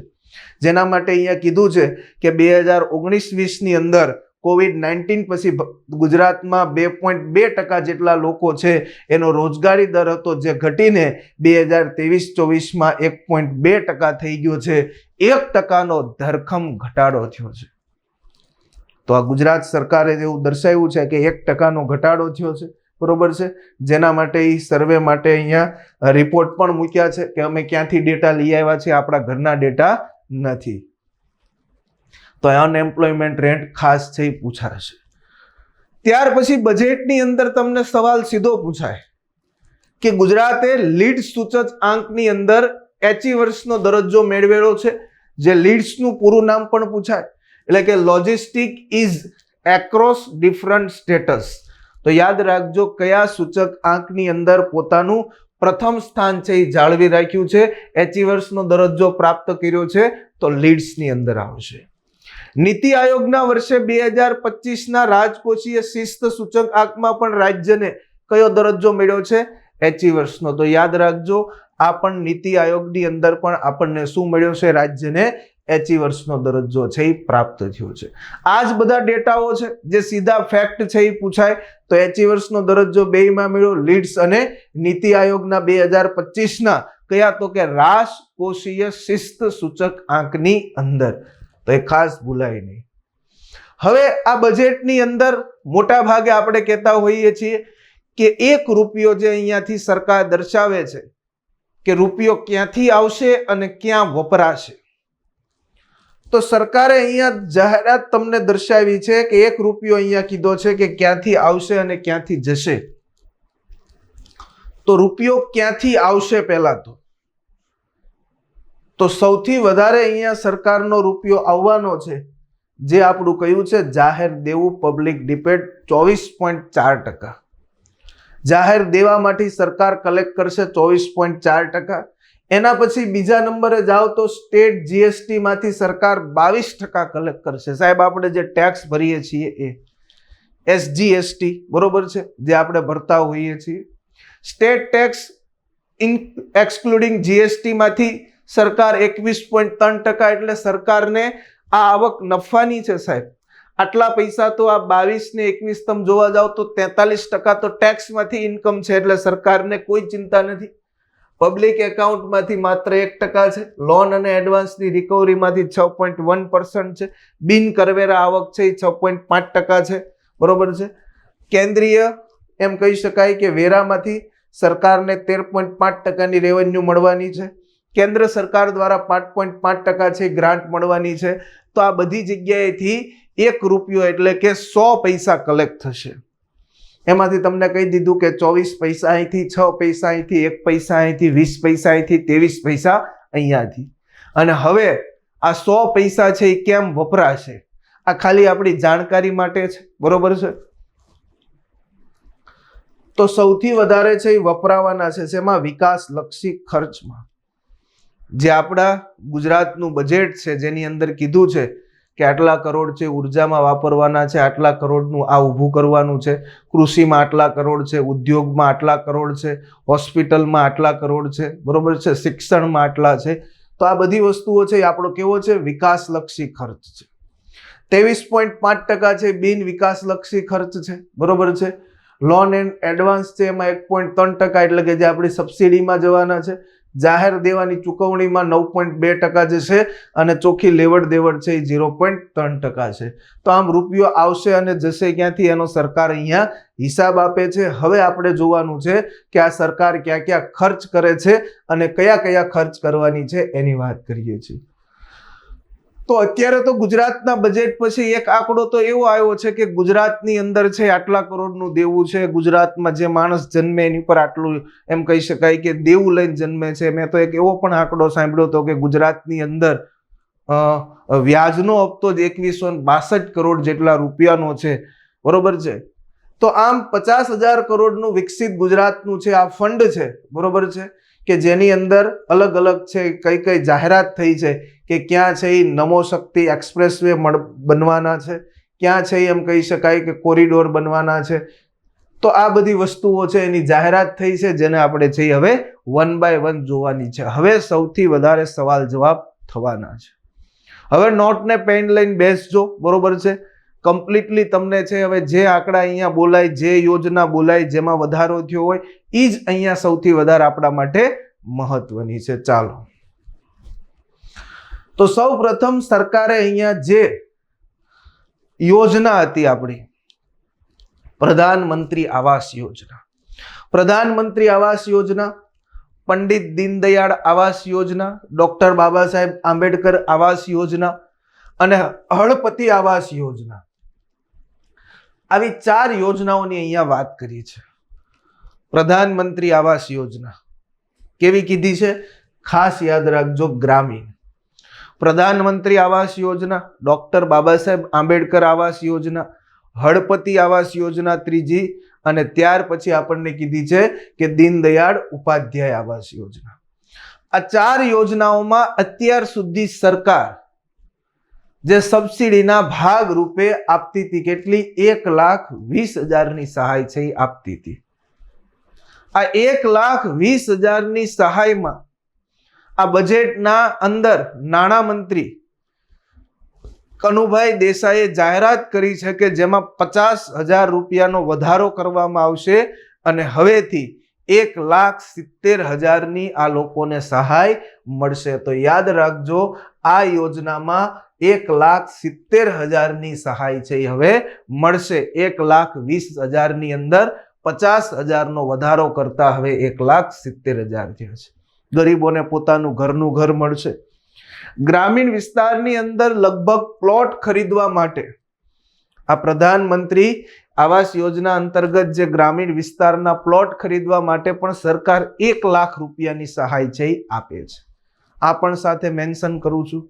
જેના માટે અહીંયા કીધું છે કે 2019-20 ની અંદર કોવિડ-19 પછી ગુજરાતમાં 2.2% જેટલા લોકો છે એનો રોજગારી દર હતો જે ઘટીને 2023-24માં 1.2% થઈ ગયો છે. 1%નો ધરખમ ઘટાડો થયો છે. તો આ ગુજરાત સરકારે એવું દર્શાવ્યું છે કે 1%નો ઘટાડો થયો છે, બરોબર છે. જેના માટે એ સર્વે માટે અહીંયા રિપોર્ટ પણ મૂક્યા છે કે અમે ક્યાંથી ડેટા લઈ આવ્યા છે, આપણા ઘરના ડેટા નથી. તો અનએમ્પ્લોયમેન્ટ રેટ ખાસ છે એ પૂછાશે. ત્યાર પછી બજેટની અંદર તમને સવાલ સીધો પૂછાય કે ગુજરાતે લીડ્સ સૂચકાંકની અંદર એચીવર્સનો દરજ્જો મેળવેલો છે, જે લીડ્સનું પૂરું નામ પણ પૂછાય એટલે કે logistic is across different status. તો યાદ રાખજો કયા સૂચકાંકની અંદર પોતાનું પ્રથમ સ્થાન છે એ જાળવી રાખ્યું છે, એચીવર્સનો દરજ્જો પ્રાપ્ત કર્યો છે તો લીડ્સની અંદર આવશે. નીતિ આયોગના વર્ષે 2025ના રાજકોષીય શિસ્ત સૂચકાંકમાં પણ રાજ્યને કયો દરજ્જો મળ્યો છે, એચીવર્સનો. તો યાદ રાખજો આ પણ નીતિ આયોગની અંદર પણ આપણને શું મળ્યો છે, રાજ્યને એચીવર્સનો દરજ્જો છે એ પ્રાપ્ત થયો છે. આ જ બધા ડેટાઓ છે જે સીધા ફેક્ટ છે એ પૂછાય. તો એચીવર્સનો દરજ્જો બેયમાં મળ્યો, લીડ્સ અને નીતિ આયોગના 2025ના કયા તો કે રાજકોષીય શિસ્ત સૂચકાંકની અંદર. તો એ ખાસ ભૂલાય નહીં. હવે આ બજેટની અંદર મોટા ભાગે આપણે કહેતા હોઈએ છીએ કે 1 રૂપિયો જે અહીંયાથી સરકાર દર્શાવે છે કે રૂપિયો ક્યાંથી આવશે અને ક્યાં વપરાશે. તો સરકારે અહીંયા જાહેરાત તમને દર્શાવી છે કે 1 રૂપિયો અહીંયા કીધો છે કે ક્યાંથી આવશે અને ક્યાંથી જશે. તો રૂપિયો ક્યાંથી આવશે પહેલા તો સૌથી વધારે અહીંયા સરકારનો રૂપિયો આવવાનો છે જે આપણું કયું છે જાહેર દેવું પબ્લિક ડિબેટ 24.4%. જાહેર દેવામાંથી સરકાર કલેક્ટ કરશે 24.4%. એના પછી બીજા નંબરે જાઓ તો સ્ટેટ જીએસટી માંથી સરકાર 22% કલેક્ટ કરશે. સાહેબ આપણે જે ટેક્સ ભરીએ છીએ એ એસજીએસટી, બરોબર છે, જે આપણે ભરતા હોઈએ છીએ. સ્ટેટ ટેક્સ એક્સક્લુડિંગ જીએસટી માંથી સરકાર 21.3%. એટલે સરકારને આ આવક નફાની છે સાહેબ. આટલા પૈસા તો આ 22 ને 21 તમે જોવા જાવ તો 43% તો ટેક્સમાંથી ઇન્કમ છે, એટલે સરકારને કોઈ ચિંતા નથી. પબ્લિક એકાઉન્ટમાંથી માત્ર 1% છે. લોન અને એડવાન્સની રિકવરીમાંથી 6.1% છે. બિન કરવેરા આવક છે એ 6.5% છે. બરોબર છે. કેન્દ્રીય એમ કહી શકાય કે વેરામાંથી સરકારને 13.5%ની રેવન્યુ મળવાની છે. કેન્દ્ર સરકાર દ્વારા 5.5% છે ગ્રાન્ટ મળવાની છે. તો આ બધી જગ્યાએથી ₹1 એટલે કે 100 પૈસા કલેક્ટ થશે. એમાંથી તમને કહી દીધું કે 24 પૈસા અહીંથી, 6 પૈસા અહીંથી, 1 પૈસા અહીંથી, 20 પૈસા અહીંથી, 23 પૈસા અહીંયાથી. અને હવે આ 100 પૈસા છે એ કેમ વપરાશે, આ ખાલી આપણી જાણકારી માટે છે. બરોબર છે. તો સૌથી વધારે છે એ વપરાવાના છે શેમાં? વિકાસલક્ષી ખર્ચમાં. જે આપણા ગુજરાતનું બજેટ છે જેની અંદર કીધું છે કે આટલા કરોડ છે ઉર્જામાં વાપરવાના છે, આટલા કરોડનું આ ઊભું કરવાનું છે, કૃષિમાં આટલા કરોડ છે, ઉદ્યોગમાં આટલા કરોડ છે, હોસ્પિટલમાં આટલા કરોડ છે. બરોબર છે. શિક્ષણમાં આટલા છે. તો આ બધી વસ્તુઓ છે એ આપણો કેવો છે? વિકાસલક્ષી ખર્ચ છે. 23.5% છે બિન વિકાસલક્ષી ખર્ચ છે. બરોબર છે. લોન એન્ડ એડવાન્સ છે એમાં 1.3% એટલે કે જે આપણી સબસિડીમાં જવાના છે. જાહેર દેવાની ચૂકવણીમાં 9.2% જે છે અને ચોખ્ખી લેવડ દેવડ છે એ 0.3% છે. તો આમ રૂપિયો આવશે અને જશે ક્યાંથી એનો સરકાર અહીંયા હિસાબ આપે છે. હવે આપણે જોવાનું છે કે આ સરકાર ક્યાં ક્યાં ખર્ચ કરે છે અને કયા કયા ખર્ચ કરવાની છે એની વાત કરીએ છીએ. તો અત્યારે તો ગુજરાતના બજેટ પછી એક આંકડો તો એવો આવ્યો છે કે ગુજરાતની અંદર છે આટલા કરોડનું દેવું છે. ગુજરાતમાં જે માણસ જન્મે એની પર આટલું એમ કહી શકાય કે દેવું લઈને જન્મે છે. મેં તો એક એવો પણ આંકડો સાંભળ્યો હતો કે ગુજરાતની અંદર વ્યાજનો હપ્તો જ 2162 કરોડ જેટલા રૂપિયાનો છે. બરોબર છે. તો આમ 50,000 કરોડનું વિકસિત ગુજરાતનું છે આ ફંડ છે. બરોબર છે. કે જેની અંદર અલગ અલગ છે કઈ કઈ જાહેરાત થઈ છે કે ક્યાં છે એ નમો શક્તિ એક્સપ્રેસ વે બનવાના છે, ક્યાં છે એમ કહી શકાય કે કોરિડોર બનવાના છે. તો આ બધી વસ્તુઓ છે એની જાહેરાત થઈ છે જેને આપણે છે હવે 1 by 1 જોવાની છે. હવે સૌથી વધારે સવાલ જવાબ થવાના છે. હવે નોટ ને પેન લઈને બેસજો. બરોબર છે. કમ્પ્લીટલી તમને છે હવે જે આંકડા અહીંયા બોલાય, જે યોજના બોલાય, જેમાં વધારો થયો હોય એ જ અહીંયા સૌથી વધારે આપણા માટે મહત્વની છે. ચાલો, તો સૌ પ્રથમ સરકારે અહીંયા જે યોજના હતી આપણી પ્રધાનમંત્રી આવાસ યોજના, પ્રધાનમંત્રી આવાસ યોજના, પંડિત દીનદયાળ આવાસ યોજના, ડોક્ટર બાબા સાહેબ આંબેડકર આવાસ યોજના અને હળપતિ આવાસ યોજના, આવી 4 યોજનાઓની અહીંયા વાત કરી છે. પ્રધાનમંત્રી આવાસ યોજના કેવી કીધી છે? ખાસ યાદ રાખજો, ગ્રામીણ. પ્રધાનમંત્રી આવાસ યોજના, ડોક્ટર બાબા સાહેબ આંબેડકર આવાસ યોજના, હળપતિ આવાસ યોજના ત્રીજી, અને ત્યાર પછી આપણને કીધી છે કે દીનદયાળ ઉપાધ્યાય આવાસ યોજના. આ 4 યોજનાઓમાં અત્યાર સુધી સરકાર જે સબસિડીના ભાગ રૂપે આપતી હતી કેટલી? 1,20,000ની સહાય છે એ આપતી હતી. આ 1,20,000ની સહાયમાં આ બજેટના અંદર નાણામંત્રી કનુભાઈ દેસાઈએ જાહેરાત કરી છે કે જેમાં 50,000 રૂપિયાનો વધારો કરવામાં આવશે અને હવેથી 1,70,000ની આ લોકોને સહાય મળશે. તો યાદ રાખજો, આ યોજનામાં 1,70,000ની સહાય છે એ હવે મળશે. 1,20,000ની અંદર 50,000નો વધારો કરતા હવે 1,70,000 થયા છે. ગરીબોને પોતાનું ઘરનું ઘર મળશે. ગ્રામીણ વિસ્તારની અંદર લગભગ પ્લોટ ખરીદવા માટે આ પ્રધાનમંત્રી આવાસ યોજના અંતર્ગત જે ગ્રામીણ વિસ્તારના પ્લોટ ખરીદવા માટે પણ સરકાર 1 લાખ રૂપિયાની સહાય છે એ આપે છે. આ પણ સાથે મેન્શન કરું છું.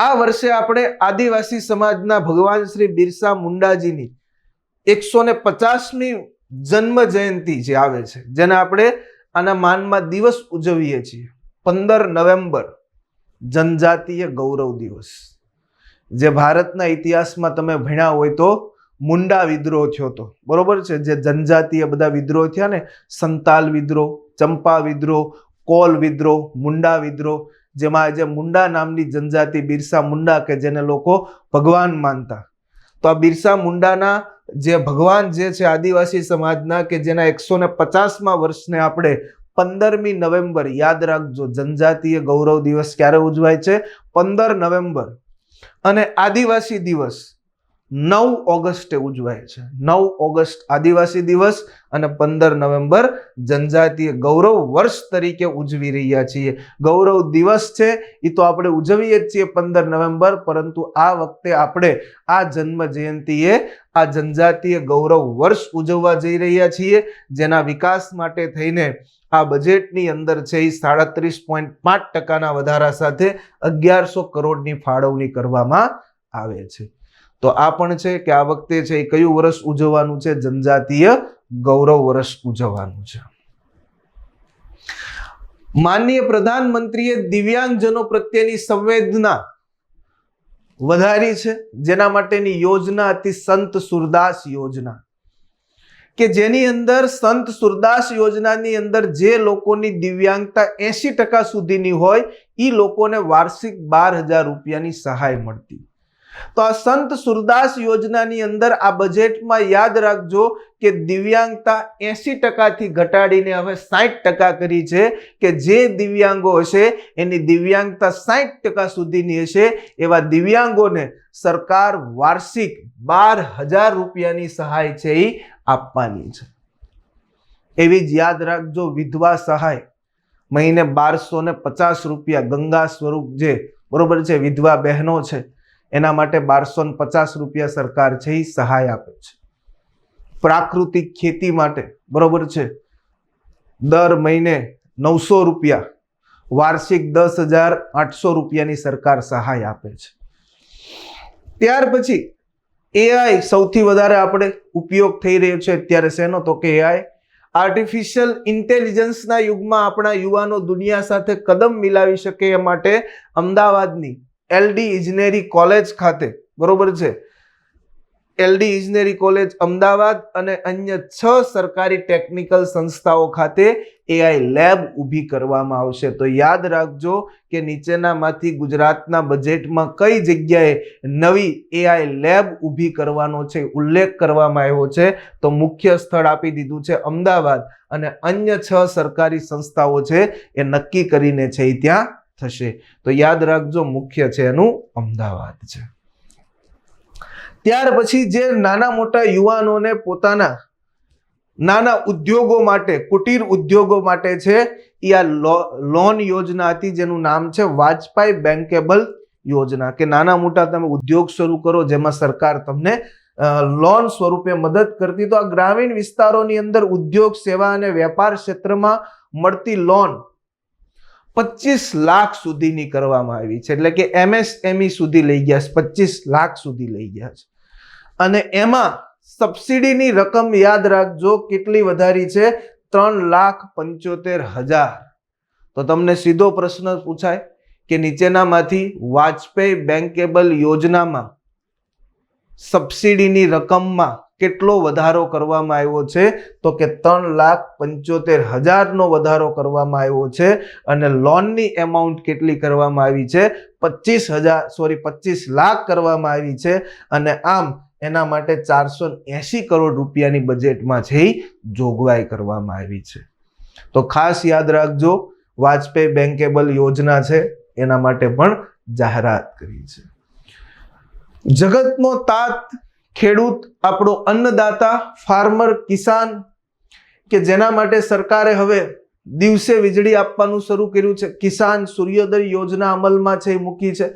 આ વર્ષે આપણે આદિવાસી સમાજના ભગવાન શ્રી બિરસા મુંડાજીની 150મી જન્મ જયંતિ જે આવે છે, જેને આપણે આના માનમાં દિવસ ઉજવીએ છીએ 15 નવેમ્બર, જનજાતીય ગૌરવ દિવસ. જે ભારતના ઇતિહાસમાં તમે ભણ્યા હોય તો મુંડા વિદ્રોહ થયો હતો. બરોબર છે. જે જનજાતીય બધા વિદ્રોહ થયા ને, સંતાલ વિદ્રોહ, ચંપા વિદ્રોહ, કોલ વિદ્રોહ, મુંડા વિદ્રોહ, જેમાં આજે મુંડા નામની જનજાતિ, બિરસા મુંડા કે જેને લોકો ભગવાન માનતા, તો આ બિરસા મુંડાના જે ભગવાન જે છે આદિવાસી સમાજના, કે જેના 150મા વર્ષને આપણે 15મી નવેમ્બર, યાદ રાખજો, જનજાતીય ગૌરવ દિવસ ક્યારે ઉજવાય છે? 15 નવેમ્બર. અને આદિવાસી દિવસ 9 ઓગસ્ટે ઉજવાય છે. 9 ઓગસ્ટ આદિવાસી દિવસ અને 15 નવેમ્બર જનજાતીય ગૌરવ વર્ષ તરીકે ઉજવી રહ્યા છીએ. ગૌરવ દિવસ છે એ તો આપણે ઉજવીએ જ છીએ 15 નવેમ્બર, પરંતુ આ વખતે આપણે આ જન્મ જયંતિએ આ જનજાતીય ગૌરવ વર્ષ ઉજવવા જઈ રહ્યા છીએ, જેના વિકાસ માટે થઈને આ બજેટની અંદર છે એ 37.5% વધારા સાથે 1100 કરોડની ફાળવણી કરવામાં આવે છે. તો આ પણ છે કે આ વખતે છે એ કયું વર્ષ ઉજવવાનું છે? જનજાતીય ગૌરવ વર્ષ ઉજવવાનું છે. માનનીય પ્રધાનમંત્રીએ દિવ્યાંગજનો પ્રત્યેની સંવેદના વધારી છે, જેના માટેની યોજના હતી સંત સુરદાસ યોજના, કે જેની અંદર સંત સુરદાસ યોજનાની અંદર જે લોકોની દિવ્યાંગતા 80% સુધીની હોય એ લોકોને વાર્ષિક 12,000 રૂપિયાની સહાય મળતી. તો આ સંત સુરદાસ યોજનાની અંદર આ બજેટમાં યાદ રાખજો કે દિવ્યાંગતા 80% થી ઘટાડીને હવે 60% કરી છે, કે જે દિવ્યાંગો હશે એની દિવ્યાંગતા 60% સુધીની હશે એવા દિવ્યાંગોને સરકાર વાર્ષિક 12,000 રૂપિયાની સહાય છે એ આપવાની છે. એવી જ યાદ રાખજો વિધવા સહાય મહિને 1250 રૂપિયા ગંગા સ્વરૂપ, જે બરોબર છે વિધવા બહેનો છે એના માટે 1250 રૂપિયા સરકાર છે એ સહાય આપે છે. પ્રાકૃતિક ખેતી માટે બરોબર છે દર મહિને 900 રૂપિયા, વાર્ષિક 10,800 રૂપિયાની સરકાર સહાય આપે છે. ત્યાર પછી એઆઈ સૌથી વધારે આપણે ઉપયોગ થઈ રહ્યો છે અત્યારે શેનો? તો કે એઆઈ, આર્ટિફિશિયલ ઇન્ટેલિજન્સના યુગમાં આપણા યુવાનો દુનિયા સાથે કદમ મિલાવી શકે એ માટે અમદાવાદની એલડી ઇજનેરી કોલેજ ખાતે, બરોબર છે, એલડી ઇજનેરી કોલેજ અમદાવાદ અને અન્ય 6 સરકારી ટેકનિકલ સંસ્થાઓ ખાતે એઆઈ લેબ ઊભી કરવામાં આવશે. તો યાદ રાખજો કે નીચેનામાંથી ગુજરાતના બજેટમાં કઈ જગ્યાએ નવી એઆઈ લેબ ઊભી કરવાનો છે ઉલ્લેખ કરવામાં આવ્યો છે? તો મુખ્ય સ્થળ આપી દીધું છે અમદાવાદ, અને અન્ય 6 સરકારી સંસ્થાઓ છે એ નક્કી કરીને છે એ ત્યાં થશે. તો યાદ રાખજો મુખ્ય છે એનું અમદાવાદ છે. ત્યાર પછી જે નાના મોટા યુવાનોને પોતાના નાના ઉદ્યોગો માટે, કુટીર ઉદ્યોગો માટે છે એ આ લોન યોજના હતી, જેનું નામ છે વાજપાઈ બેન્કેબલ યોજના, કે નાના મોટા તમે ઉદ્યોગ શરૂ કરો જેમાં સરકાર તમને લોન સ્વરૂપે મદદ કરતી. તો આ ગ્રામીણ વિસ્તારોની અંદર ઉદ્યોગ, સેવા અને વેપાર ક્ષેત્રમાં મળતી લોન 25 લાખ સુધીની કરવામાં આવી છે, એટલે કે એમએસએમઈ સુધી લઈ ગયા છે, 25 લાખ સુધી લઈ ગયા છે. અને એમાં સબસિડીની રકમ યાદ રાખજો કેટલી વધારી છે? 3,75,000. તો તમને સીધો પ્રશ્ન પૂછાય કે નીચેનામાંથી વાજપેયી બેન્કેબલ યોજનામાં સબસિડીની રકમમાં કેટલો વધારો કરવામાં આવ્યો છે? તો કે 3,75,000 નો વધારો કરવામાં આવ્યો છે. અને લોનની એમાઉન્ટ કેટલી કરવામાં આવી છે? 25 લાખ કરવામાં આવી છે. અને આમ એના માટે 480 કરોડ રૂપિયાની બજેટમાં છે જોગવાઈ કરવામાં આવી છે. તો ખાસ યાદ રાખજો વાજપેયી બેન્કેબલ યોજના છે એના માટે પણ જાહેરાત કરી છે. જગતનો તાત ખેડૂત, આપણો અન્નદાતા, ફાર્મર, કિસાન, કે જેના માટે સરકારે હવે દિવસે વીજળી આપવાનું શરૂ કર્યું છે. કિસાન સૂર્યોદય યોજના અમલમાં છે મૂકી છે,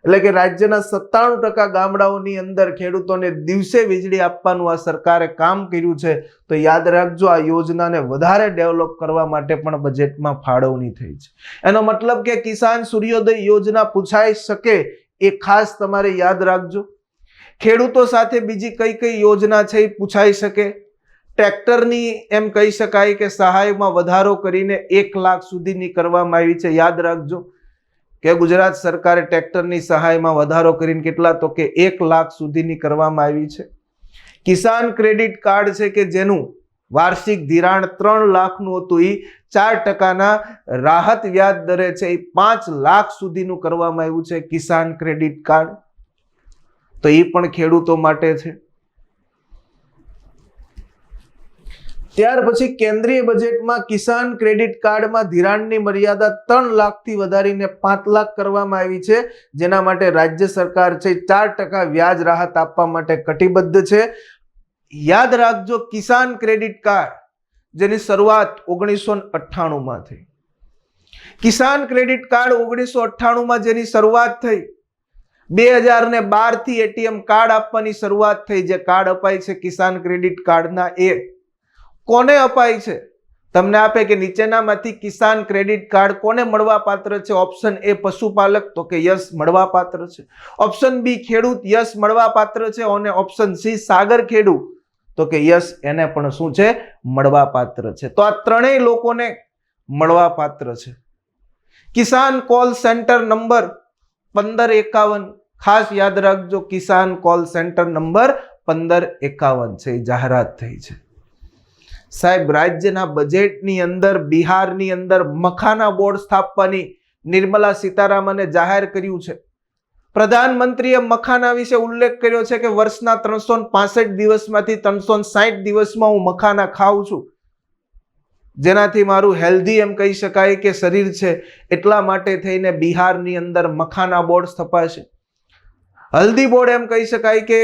એટલે કે રાજ્યના 97% ગામડાઓની અંદર ખેડૂતોને દિવસે વીજળી આપવાનું આ સરકારે કામ કર્યું છે. તો યાદ રાખજો આ યોજનાને વધારે ડેવલપ કરવા માટે પણ બજેટમાં ફાળવણી થઈ છે. એનો મતલબ કે કિસાન સૂર્યોદય યોજના પૂછાઈ શકે એ ખાસ તમારે યાદ રાખજો. ખેડૂતો સાથે બીજી કઈ કઈ યોજના છે એ પૂછાઈ શકે. ટ્રેક્ટરની એમ કહી શકાય કે સહાયમાં વધારો કરીને 1 લાખ સુધીની કરવામાં આવી છે. યાદ રાખજો કે ગુજરાત સરકારે ટ્રેક્ટરની સહાયમાં વધારો કરીને કેટલા? તો કે 1 લાખ સુધીની કરવામાં આવી છે. કિસાન ક્રેડિટ કાર્ડ છે કે જેનું વાર્ષિક ધિરાણ 3 લાખનું હતું એ 4% રાહત વ્યાજ દરે છે એ 5 લાખ સુધીનું કરવામાં આવ્યું છે કિસાન ક્રેડિટ કાર્ડ. તો એ પણ ખેડૂતો માટે છે. ત્યાર પછી કેન્દ્રીય બજેટમાં કિસાન ક્રેડિટ કાર્ડમાં ધિરાણની મર્યાદા 3 લાખથી વધારીને 5 લાખ કરવામાં આવી છે, જેના માટે રાજ્ય સરકાર છે 4% વ્યાજ રાહત આપવા માટે કટિબદ્ધ છે. યાદ રાખજો, કિસાન ક્રેડિટ કાર્ડ જેની શરૂઆત 1998માં થઈ. કિસાન ક્રેડિટ કાર્ડ 1998માં જેની શરૂઆત થઈ, 2012 થી એટીએમ કાર્ડ આપવાની શરૂઆત થઈ. જે કાર્ડ અપાય છે કિસાન ક્રેડિટ કાર્ડના, એ કોને અપાય છે? તમને આપે કે નીચેનામાંથી કિસાન ક્રેડિટ કાર્ડ કોને મળવા પાત્ર છે? ઓપ્શન એ પશુપાલક, તો કે યસ મળવા પાત્ર છે. ઓપ્શન બી ખેડૂત, યસ મળવા પાત્ર છે. અને ઓપ્શન સી સાગર ખેડૂત, તો કે યસ એને પણ શું છે? મળવા પાત્ર છે. તો આ ત્રણેય લોકોને મળવા પાત્ર છે. કિસાન કોલ સેન્ટર નંબર 1551, ખાસ યાદ રાખજો, કિસાન કોલ સેન્ટર નંબર 1551 છે, એ જાહેરાત થઈ છે. સાહેબ, રાજ્યના બજેટની અંદર બિહારની અંદર મખાના બોર્ડ સ્થાપવાની નિર્મલા સીતારામને જાહેર કર્યું છે. પ્રધાનમંત્રીએ મખાના વિશે ઉલ્લેખ કર્યો છે કે વર્ષના 365 દિવસમાંથી 360 દિવસમાં હું મખાના ખાઉં છું, જેનાથી મારું હેલ્ધી એમ કહી શકાય કે શરીર છે. એટલા માટે થઈને બિહારની અંદર મખાના બોર્ડ સ્થપાશે. હલ્દી બોર્ડ એમ કહી શકાય કે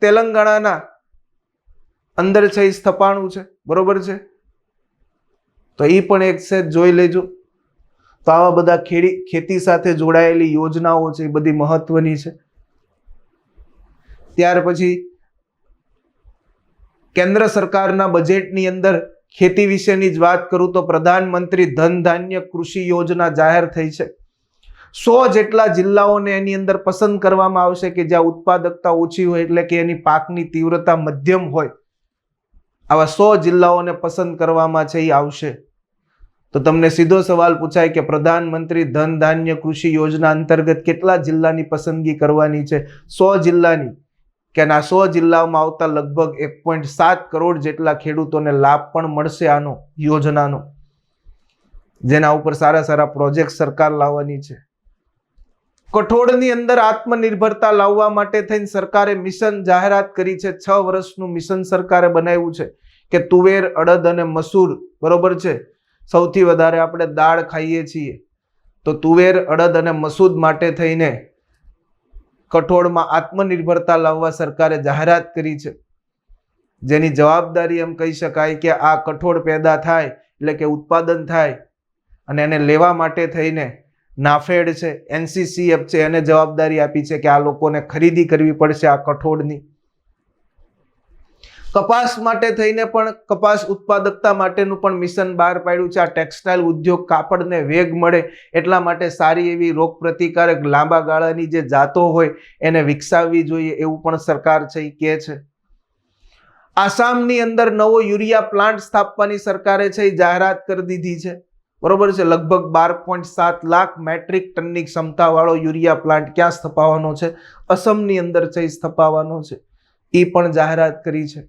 તેલંગાણાના અંદર છે એ સ્થપાણું છે. બરોબર છે? તો એ પણ એક છે, જોઈ લેજો. તો આવા બધા ખેતી સાથે જોડાયેલી યોજનાઓ છે, એ બધી મહત્વની છે. ત્યાર પછી કેન્દ્ર સરકારના બજેટની અંદર ખેતી વિશેની જ વાત કરું તો પ્રધાનમંત્રી ધન ધાન્ય કૃષિ યોજના જાહેર થઈ છે. 100 જેટલા જિલ્લાઓને એની અંદર પસંદ કરવામાં આવશે કે જ્યાં ઉત્પાદકતા ઓછી હોય, એટલે કે એની પાકની તીવ્રતા મધ્યમ હોય. આવા 100 જિલ્લાઓને પસંદ કરવામાં છે એ આવશે. તો તમને સીધો સવાલ પૂછાય કે પ્રધાનમંત્રી ધન ધાન્ય કૃષિ યોજના અંતર્ગત કેટલા જિલ્લાની પસંદગી કરવાની છે? 100 જિલ્લાની. કે આ 100 જિલ્લાઓમાં આવતા લગભગ 1.7 કરોડ જેટલા ખેડૂતોને લાભ પણ મળશે આનો યોજનાનો, જેના ઉપર સારા સારા પ્રોજેક્ટ સરકાર લાવવાની છે. કઠોળની અંદર આત્મનિર્ભરતા લાવવા માટે થઈને સરકારે મિશન જાહેરાત કરી છે. 6 વર્ષનું મિશન સરકારે બનાવ્યું છે કે તુવેર, અડદ અને મસૂર, બરોબર છે, સૌથી વધારે આપણે દાળ ખાઈએ છીએ, તો તુવેર, અડદ અને મસૂર માટે થઈને કઠોળમાં આત્મનિર્ભરતા લાવવા સરકારે જાહેરાત કરી છે. જેની જવાબદારી એમ કહી શકાય કે આ કઠોળ પેદા થાય એટલે કે ઉત્પાદન થાય અને એને લેવા માટે થઈને નાફેડ છે, NCCF છે, એને જવાબદારી આપી છે કે આ લોકોને ખરીદી કરવી પડશે આ કઠોળની. કપાસ માટે થઈને પણ કપાસ ઉત્પાદકતા માટેનું પણ મિશન બહાર પાડ્યું છે. આ ટેક્સટાઇલ ઉદ્યોગ, કાપડને વેગ મળે એટલા માટે સારી એવી રોગ પ્રતિકારક લાંબા ગાળાની જે જાતો હોય એને વિકસાવવી જોઈએ, એવું પણ સરકાર છે એ કહે છે. આસામની અંદર નવો યુરિયા પ્લાન્ટ સ્થાપવાની સરકારે છે એ જાહેરાત કરી દીધી છે. બરોબર છે? લગભગ 12.7 લાખ મેટ્રિક ટનની ક્ષમતા વાળો યુરિયા પ્લાન્ટ ક્યાં સ્થપાવવાનો છે? અસમની અંદર છે એ સ્થપાવવાનો છે. એ પણ જાહેરાત કરી છે.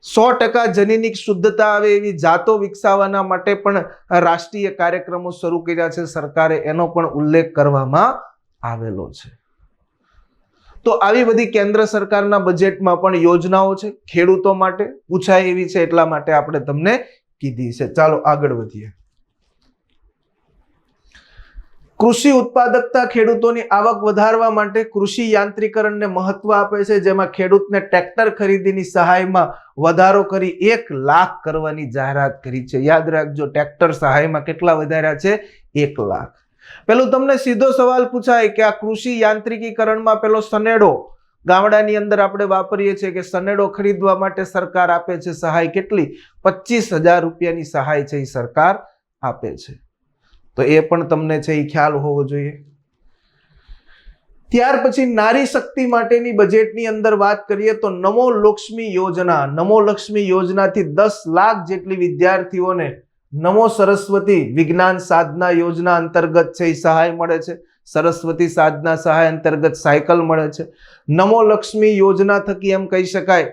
100% જનીનિક શુદ્ધતા આવે એવી જાતો વિકસાવવાના માટે પણ રાષ્ટ્રીય કાર્યક્રમો શરૂ કર્યા છે સરકારે, એનો પણ ઉલ્લેખ કરવામાં આવેલો છે. તો આવી બધી કેન્દ્ર સરકારના બજેટમાં પણ યોજનાઓ છે, ખેડૂતો માટે પૂછાય એવી છે, એટલા માટે આપણે તમને કીધી છે. ચાલો આગળ વધીએ. કૃષિ ઉત્પાદકતા ખેડૂતોની આવક વધારવા માટે કૃષિ યાંત્રીકરણને મહત્વ આપે છે, જેમાં ખેડૂતને ટ્રેક્ટર ખરીદીની સહાયમાં વધારો કરી 1 લાખ કરવાની જાહેરાત કરી છે. યાદ રાખજો, ટ્રેક્ટર સહાયમાં કેટલા વધાર્યા છે? 1 લાખ. પેલું તમને સીધો સવાલ પૂછાય કે આ કૃષિ યાંત્રિકીકરણમાં પેલો સનેડો ગામડાની અંદર આપણે વાપરીએ છીએ કે સનેડો ખરીદવા માટે સરકાર આપે છે સહાય, કેટલી? 25,000 રૂપિયાની સહાય છે એ સરકાર આપે છે. તો એ પણ તમને છે એ ખ્યાલ હોવો જોઈએ. ત્યાર પછી નારી શક્તિ માટેની બજેટની અંદર વાત કરીએ તો નમો લક્ષ્મી યોજના, નમો લક્ષ્મી યોજનાથી 10 લાખ જેટલી વિદ્યાર્થીઓને નમો સરસ્વતી વિજ્ઞાન સાધના યોજના અંતર્ગત છે એ સહાય મળે છે. સરસ્વતી સાધના સહાય અંતર્ગત સાયકલ મળે છે. નમો લક્ષ્મી યોજના થકી એમ કહી શકાય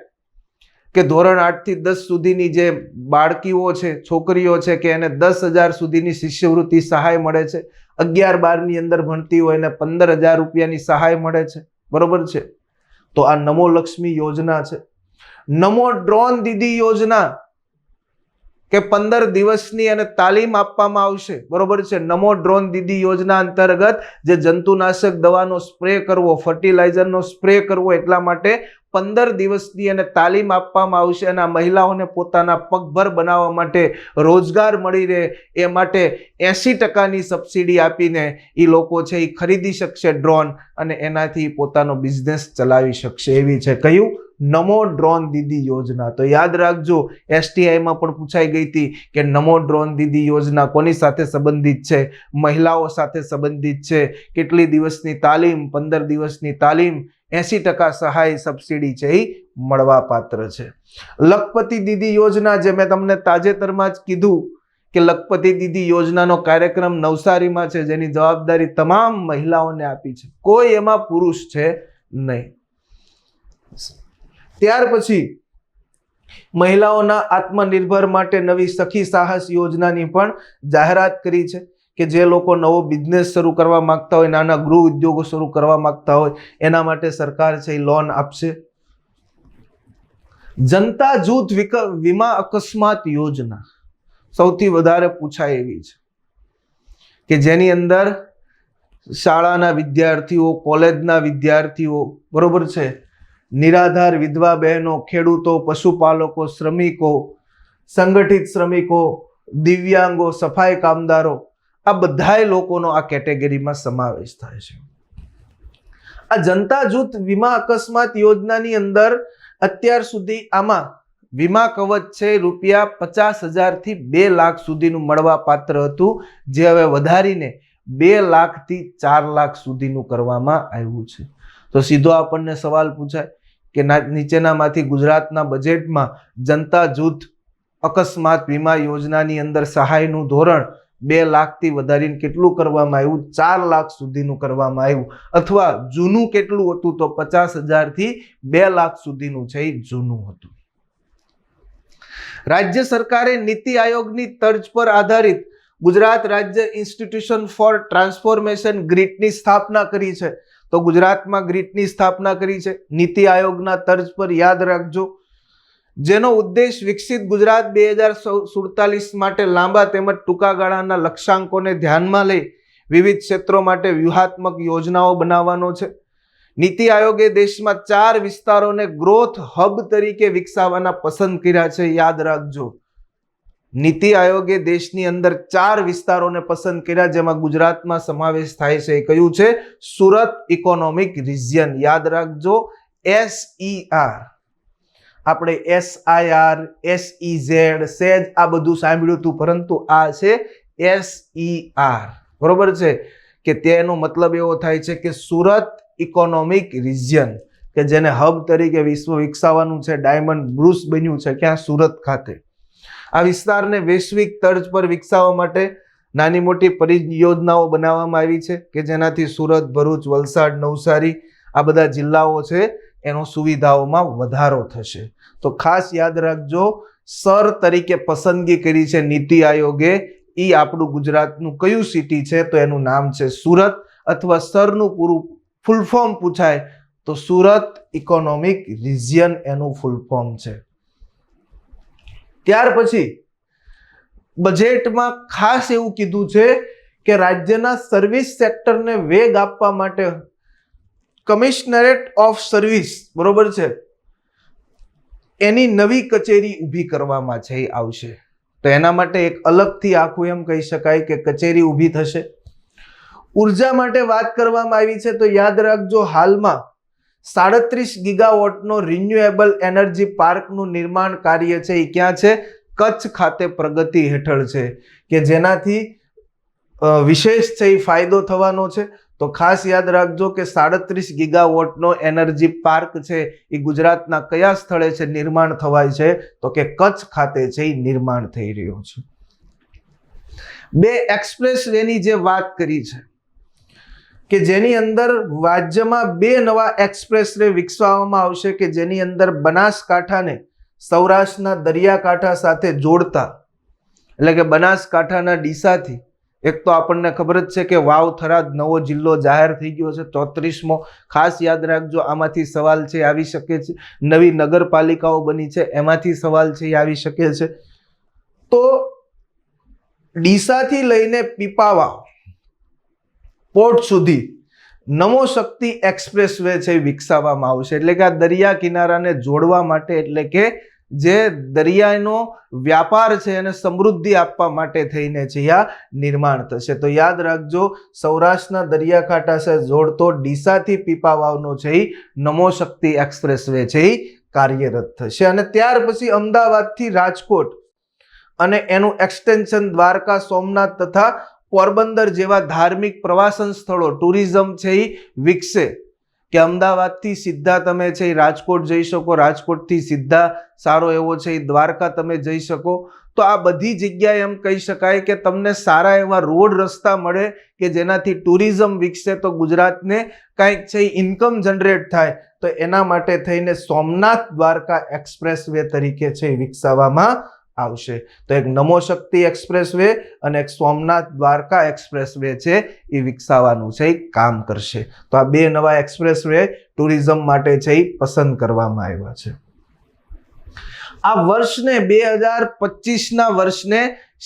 કે ધોરણ 8 થી 10 સુધીની જે બાળકીઓ છે, છોકરીઓ છે, કે એને 10,000 સુધીની શિષ્યવૃત્તિ સહાય મળે છે. 11-12 ની અંદર ભણતી હોય એને 15,000 રૂપિયાની સહાય મળે છે. બરોબર છે. તો આ નમો લક્ષ્મી યોજના છે. નમો ડ્રોન દીદી યોજના કે 15 દિવસની અને તાલીમ આપવામાં આવશે. બરોબર છે. નમો ડ્રોન દીદી યોજના અંતર્ગત જે જંતુનાશક દવાનો સ્પ્રે કરવો, ફર્ટિલાઇઝરનો સ્પ્રે કરવો, એટલા માટે 15 દિવસની અને તાલીમ આપવામાં આવશે. અને આ મહિલાઓને પોતાના પગભર બનાવવા માટે, રોજગાર મળી રહે એ માટે 80% સબસિડી આપીને એ લોકો છે એ ખરીદી શકશે ડ્રોન, અને એનાથી પોતાનો બિઝનેસ ચલાવી શકશે. એવી છે કયું? નમો ડ્રોન દીદી યોજના. તો યાદ રાખજો, STIમાં પણ પૂછાઈ ગઈ હતી કે નમો ડ્રોન દીદી યોજના કોની સાથે સંબંધિત છે? મહિલાઓ સાથે સંબંધિત છે. કેટલી દિવસની તાલીમ? 15 દિવસની તાલીમ, 80% સહાય સબસિડી છે એ મળવા પાત્ર છે. લખપતિ દીદી યોજના, જે મેં તમને તાજેતરમાં જ કીધું કે લખપતિ દીદી યોજનાનો કાર્યક્રમ નવસારીમાં છે, જેની જવાબદારી તમામ મહિલાઓને આપી છે, કોઈ એમાં પુરુષ છે નહીં. ત્યાર પછી મહિલાઓના આત્મનિર્ભર માટે નવી સખી સાહસ યોજનાની પણ જાહેરાત કરી છે કે જે લોકો નવો બિઝનેસ શરૂ કરવા માંગતા હોય, નાના ગૃહ ઉદ્યોગો શરૂ કરવા માંગતા હોય, એના માટે સરકાર છે એ લોન આપશે. જનતા જૂથ વીમા અકસ્માત યોજના સૌથી વધારે પૂછાય એવી છે કે જેની અંદર શાળાના વિદ્યાર્થીઓ, કોલેજના વિદ્યાર્થીઓ, બરોબર છે, નિરાધાર વિધવા બહેનો, ખેડૂતો, પશુપાલકો, શ્રમિકો, સંગઠિત શ્રમિકો, દિવ્યાંગો, સફાઈ કામદારો, આ બધાય લોકોનો આ કેટેગરીમાં સમાવેશ થાય છે. આ જનતા જૂથ વીમા અકસ્માત યોજનાની અંદર અત્યાર સુધી આમાં વીમા કવચ છે ₹50,000 થી 2 લાખ સુધીનું મળવા પાત્ર હતું, જે હવે વધારીને 2 લાખ થી 4 લાખ સુધીનું કરવામાં આવ્યું છે. તો સીધો આપણને સવાલ પૂછાય કે નીચેનામાંથી ગુજરાતના બજેટમાં જનતા જૂથ અકસ્માત વીમા યોજનાની અંદર સહાયનું ધોરણ 2 લાખથી વધારીને કેટલું કરવામાં આવ્યું? 4 લાખ સુધીનું કરવામાં આવ્યું. અથવા જૂનું કેટલું હતું? તો 50,000 થી 2 લાખ સુધીનું છે એ જૂનું હતું. રાજ્ય સરકારે નીતિ આયોગની તર્જ પર આધારિત ગુજરાત રાજ્ય ઇન્સ્ટિટ્યુશન ફોર ટ્રાન્સફોર્મેશન ગ્રીટની સ્થાપના કરી છે. તો ગુજરાતમાં ગ્રીટની સ્થાપના કરી છે નીતિ આયોગના તર્જ પર, યાદ રાખજો. જેનો ઉદ્દેશ વિકસિત ગુજરાત 2047 માટે લાંબા તેમજ ટૂંકા ગાળાના લક્ષ્યાંકોને ધ્યાનમાં લઈ વિવિધ ક્ષેત્રો માટે વ્યૂહાત્મક યોજનાઓ બનાવવાનો છે. નીતિ આયોગે દેશમાં 4 વિસ્તારોને ગ્રોથ હબ તરીકે વિકસાવવાના પસંદ કર્યા છે. યાદ રાખજો, નીતિ આયોગે દેશની અંદર 4 વિસ્તારોને પસંદ કર્યા, જેમાં ગુજરાતમાં સમાવેશ થાય છે. કયું છે? Surat economic region. યાદ રાખજો, SER. આપણે SIR, SEZ, સેજ આ બધું સાંભળ્યું હતું, પરંતુ આ છે SER. બરોબર છે કે તેનો મતલબ એવો થાય છે કે સુરત ઇકોનોમિક રિજિયન, કે જેને હબ તરીકે વિશ્વ વિકસાવવાનું છે. ડાયમંડ બ્રુસ બન્યું છે ક્યાં? સુરત ખાતે. આ વિસ્તારને વૈશ્વિક તર્જ પર વિકસાવવા માટે નાની મોટી પરિયોજનાઓ બનાવવામાં આવી છે કે જેનાથી સુરત, ભરૂચ, વલસાડ, નવસારી આ બધા જિલ્લાઓ છે એનો સુવિધાઓમાં વધારો થશે. તો ખાસ યાદ રાખજો, સર તરીકે પસંદગી કરી છે નીતિ આયોગે. ઈ આપણું ગુજરાતનું કયું સિટી છે? તો એનું નામ છે સુરત. અથવા સરનું પૂરું ફૂલ ફોર્મ પૂછાય તો સુરત ઇકોનોમિક રિજિયન એનું ફૂલ ફોર્મ છે. ત્યાર પછી બજેટમાં ખાસ એવું કીધું છે કે રાજ્યના સર્વિસ સેક્ટરને વેગ આપવા માટે કમિશનરેટ ઓફ સર્વિસ, બરોબર છે, એની નવી કચેરી ઊભી કરવામાં છે એ આવશે. તો એના માટે એક અલગથી આખું એમ કહી શકાય કે કચેરી ઊભી થશે. ઉર્જા માટે વાત કરવામાં આવી છે તો યાદ રાખજો, હાલમાં 37 ગીગાવોટનો રિન્યુએબલ એનર્જી પાર્કનું નિર્માણ કાર્ય છે એ ક્યાં છે? કચ્છ ખાતે પ્રગતિ હેઠળ છે, કે જેનાથી વિશેષ છે એ ફાયદો થવાનો છે. તો ખાસ યાદ રાખજો કે 37 ગીગાવોટનો એનર્જી પાર્ક છે એ ગુજરાતના કયા સ્થળે છે નિર્માણ થવાય છે? તો કે કચ્છ ખાતે છે એ નિર્માણ થઈ રહ્યો છે. 2 એક્સપ્રેસ વેની જે વાત કરી છે કે જેની અંદર રાજ્યમાં 2 નવા એક્સપ્રેસ વે વિકસાવવામાં આવશે, કે જેની અંદર બનાસકાંઠાને સૌરાષ્ટ્રના દરિયાકાંઠા સાથે જોડતા, એટલે કે બનાસકાંઠાના ડીસાથી, એક તો આપણને ખબર જ છે કે વાવ થરાદ નવો જિલ્લો જાહેર થઈ ગયો છે 34મો. ખાસ યાદ રાખજો, આમાંથી સવાલ છે આવી શકે છે. નવી નગરપાલિકાઓ બની છે, એમાંથી સવાલ છે આવી શકે છે. તો ડીસાથી લઈને પીપાવાવ પોર્ટ સુધી નમો શક્તિ એક્સપ્રેસ વે છે વિકસાવવામાં આવશે. એટલે કે આ દરિયા કિનારાને જોડવા માટે, એટલે કે જે દરિયાનો વ્યાપાર છે એને સમૃદ્ધિ આપવા માટે થઈને છે આ નિર્માણ થશે. તો યાદ રાખજો, સૌરાષ્ટ્રના દરિયાકાંઠા સાથે જોડતો ડીસાથી પીપાવાવનો છે નમો શક્તિ એક્સપ્રેસ વે છે કાર્યરત થશે. અને ત્યાર પછી અમદાવાદથી રાજકોટ અને એનું એક્સટેન્શન દ્વારકા, સોમનાથ તથા પોરબંદર જેવા ધાર્મિક પ્રવાસન સ્થળો, ટુરિઝમ છે એ વિકસે. કે અમદાવાદથી સીધા તમે છે રાજકોટ જઈ શકો, રાજકોટથી સીધા સારો એવો છે દ્વારકા તમે જઈ શકો. તો આ બધી જગ્યાએ એમ કહી શકાય કે તમને સારા એવા રોડ રસ્તા મળે કે જેનાથી ટુરિઝમ વિકસે, તો ગુજરાતને કંઈક છે ઇન્કમ જનરેટ થાય. તો એના માટે થઈને સોમનાથ દ્વારકા એક્સપ્રેસ વે તરીકે છે વિકસાવવામાં આવશે. તો એક નમો શક્તિ એક્સપ્રેસ વે અને એક સોમનાથ દ્વારકા એક્સપ્રેસ વે છે એ વિકસાવવાનું છે એ કામ કરશે. તો આ બે નવા એક્સપ્રેસ વે ટુરિઝમ માટે છે એ પસંદ કરવામાં આવ્યા છે. આ વર્ષને 2025ના વર્ષને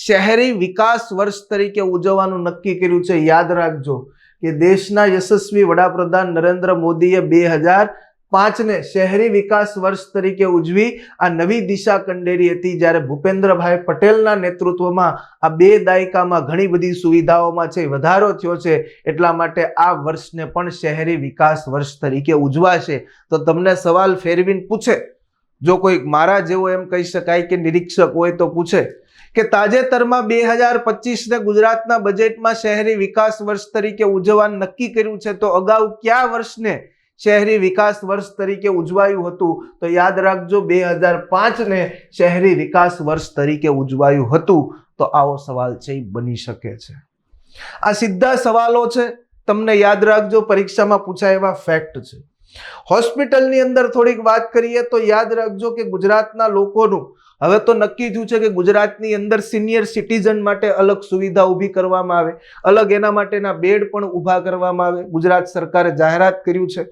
શહેરી વિકાસ વર્ષ તરીકે ઉજવવાનું નક્કી કર્યું છે. યાદ રાખજો કે દેશના યશસ્વી વડાપ્રધાન નરેન્દ્ર મોદીએ 2005ને શહેરી વિકાસ વર્ષ તરીકે ઉજવી આ નવી દિશા કંડેરી હતી. જ્યારે ભૂપેન્દ્રભાઈ પટેલના નેતૃત્વમાં આ 2 દાયકામાં ઘણી બધી સુવિધાઓમાં છે વધારો થયો છે, એટલા માટે આ વર્ષને પણ શહેરી વિકાસ વર્ષ તરીકે ઉજવાશે. તો તમને સવાલ ફેરવીને પૂછે, જો કોઈ મારા જેવો એમ કહી શકાય કે નિરીક્ષક હોય તો પૂછે કે તાજેતરમાં 2025ને ગુજરાતના બજેટમાં શહેરી વિકાસ વર્ષ તરીકે ઉજવવાનું નક્કી કર્યું છે, તો અગાઉ કયા વર્ષને શહેરી વિકાસ વર્ષ તરીકે ઉજવાયું હતું? તો યાદ રાખજો, 2005ને શહેરી વિકાસ વર્ષ તરીકે ઉજવાયું હતું. તો આવો સવાલ છે એ બની શકે છે. આ સીધા સવાલો છે, તમને યાદ રાખજો પરીક્ષામાં પૂછાય એવા ફેક્ટ છે. હોસ્પિટલની અંદર થોડીક વાત કરીએ તો યાદ રાખજો કે ગુજરાતના લોકોનું હવે તો નક્કી થયું છે કે ગુજરાતની અંદર સિનિયર સિટીઝન માટે અલગ સુવિધા ઊભી કરવામાં આવે, અલગ એના માટેના બેડ પણ ઊભા કરવામાં આવે. ગુજરાત સરકારે જાહેરાત કર્યું છે.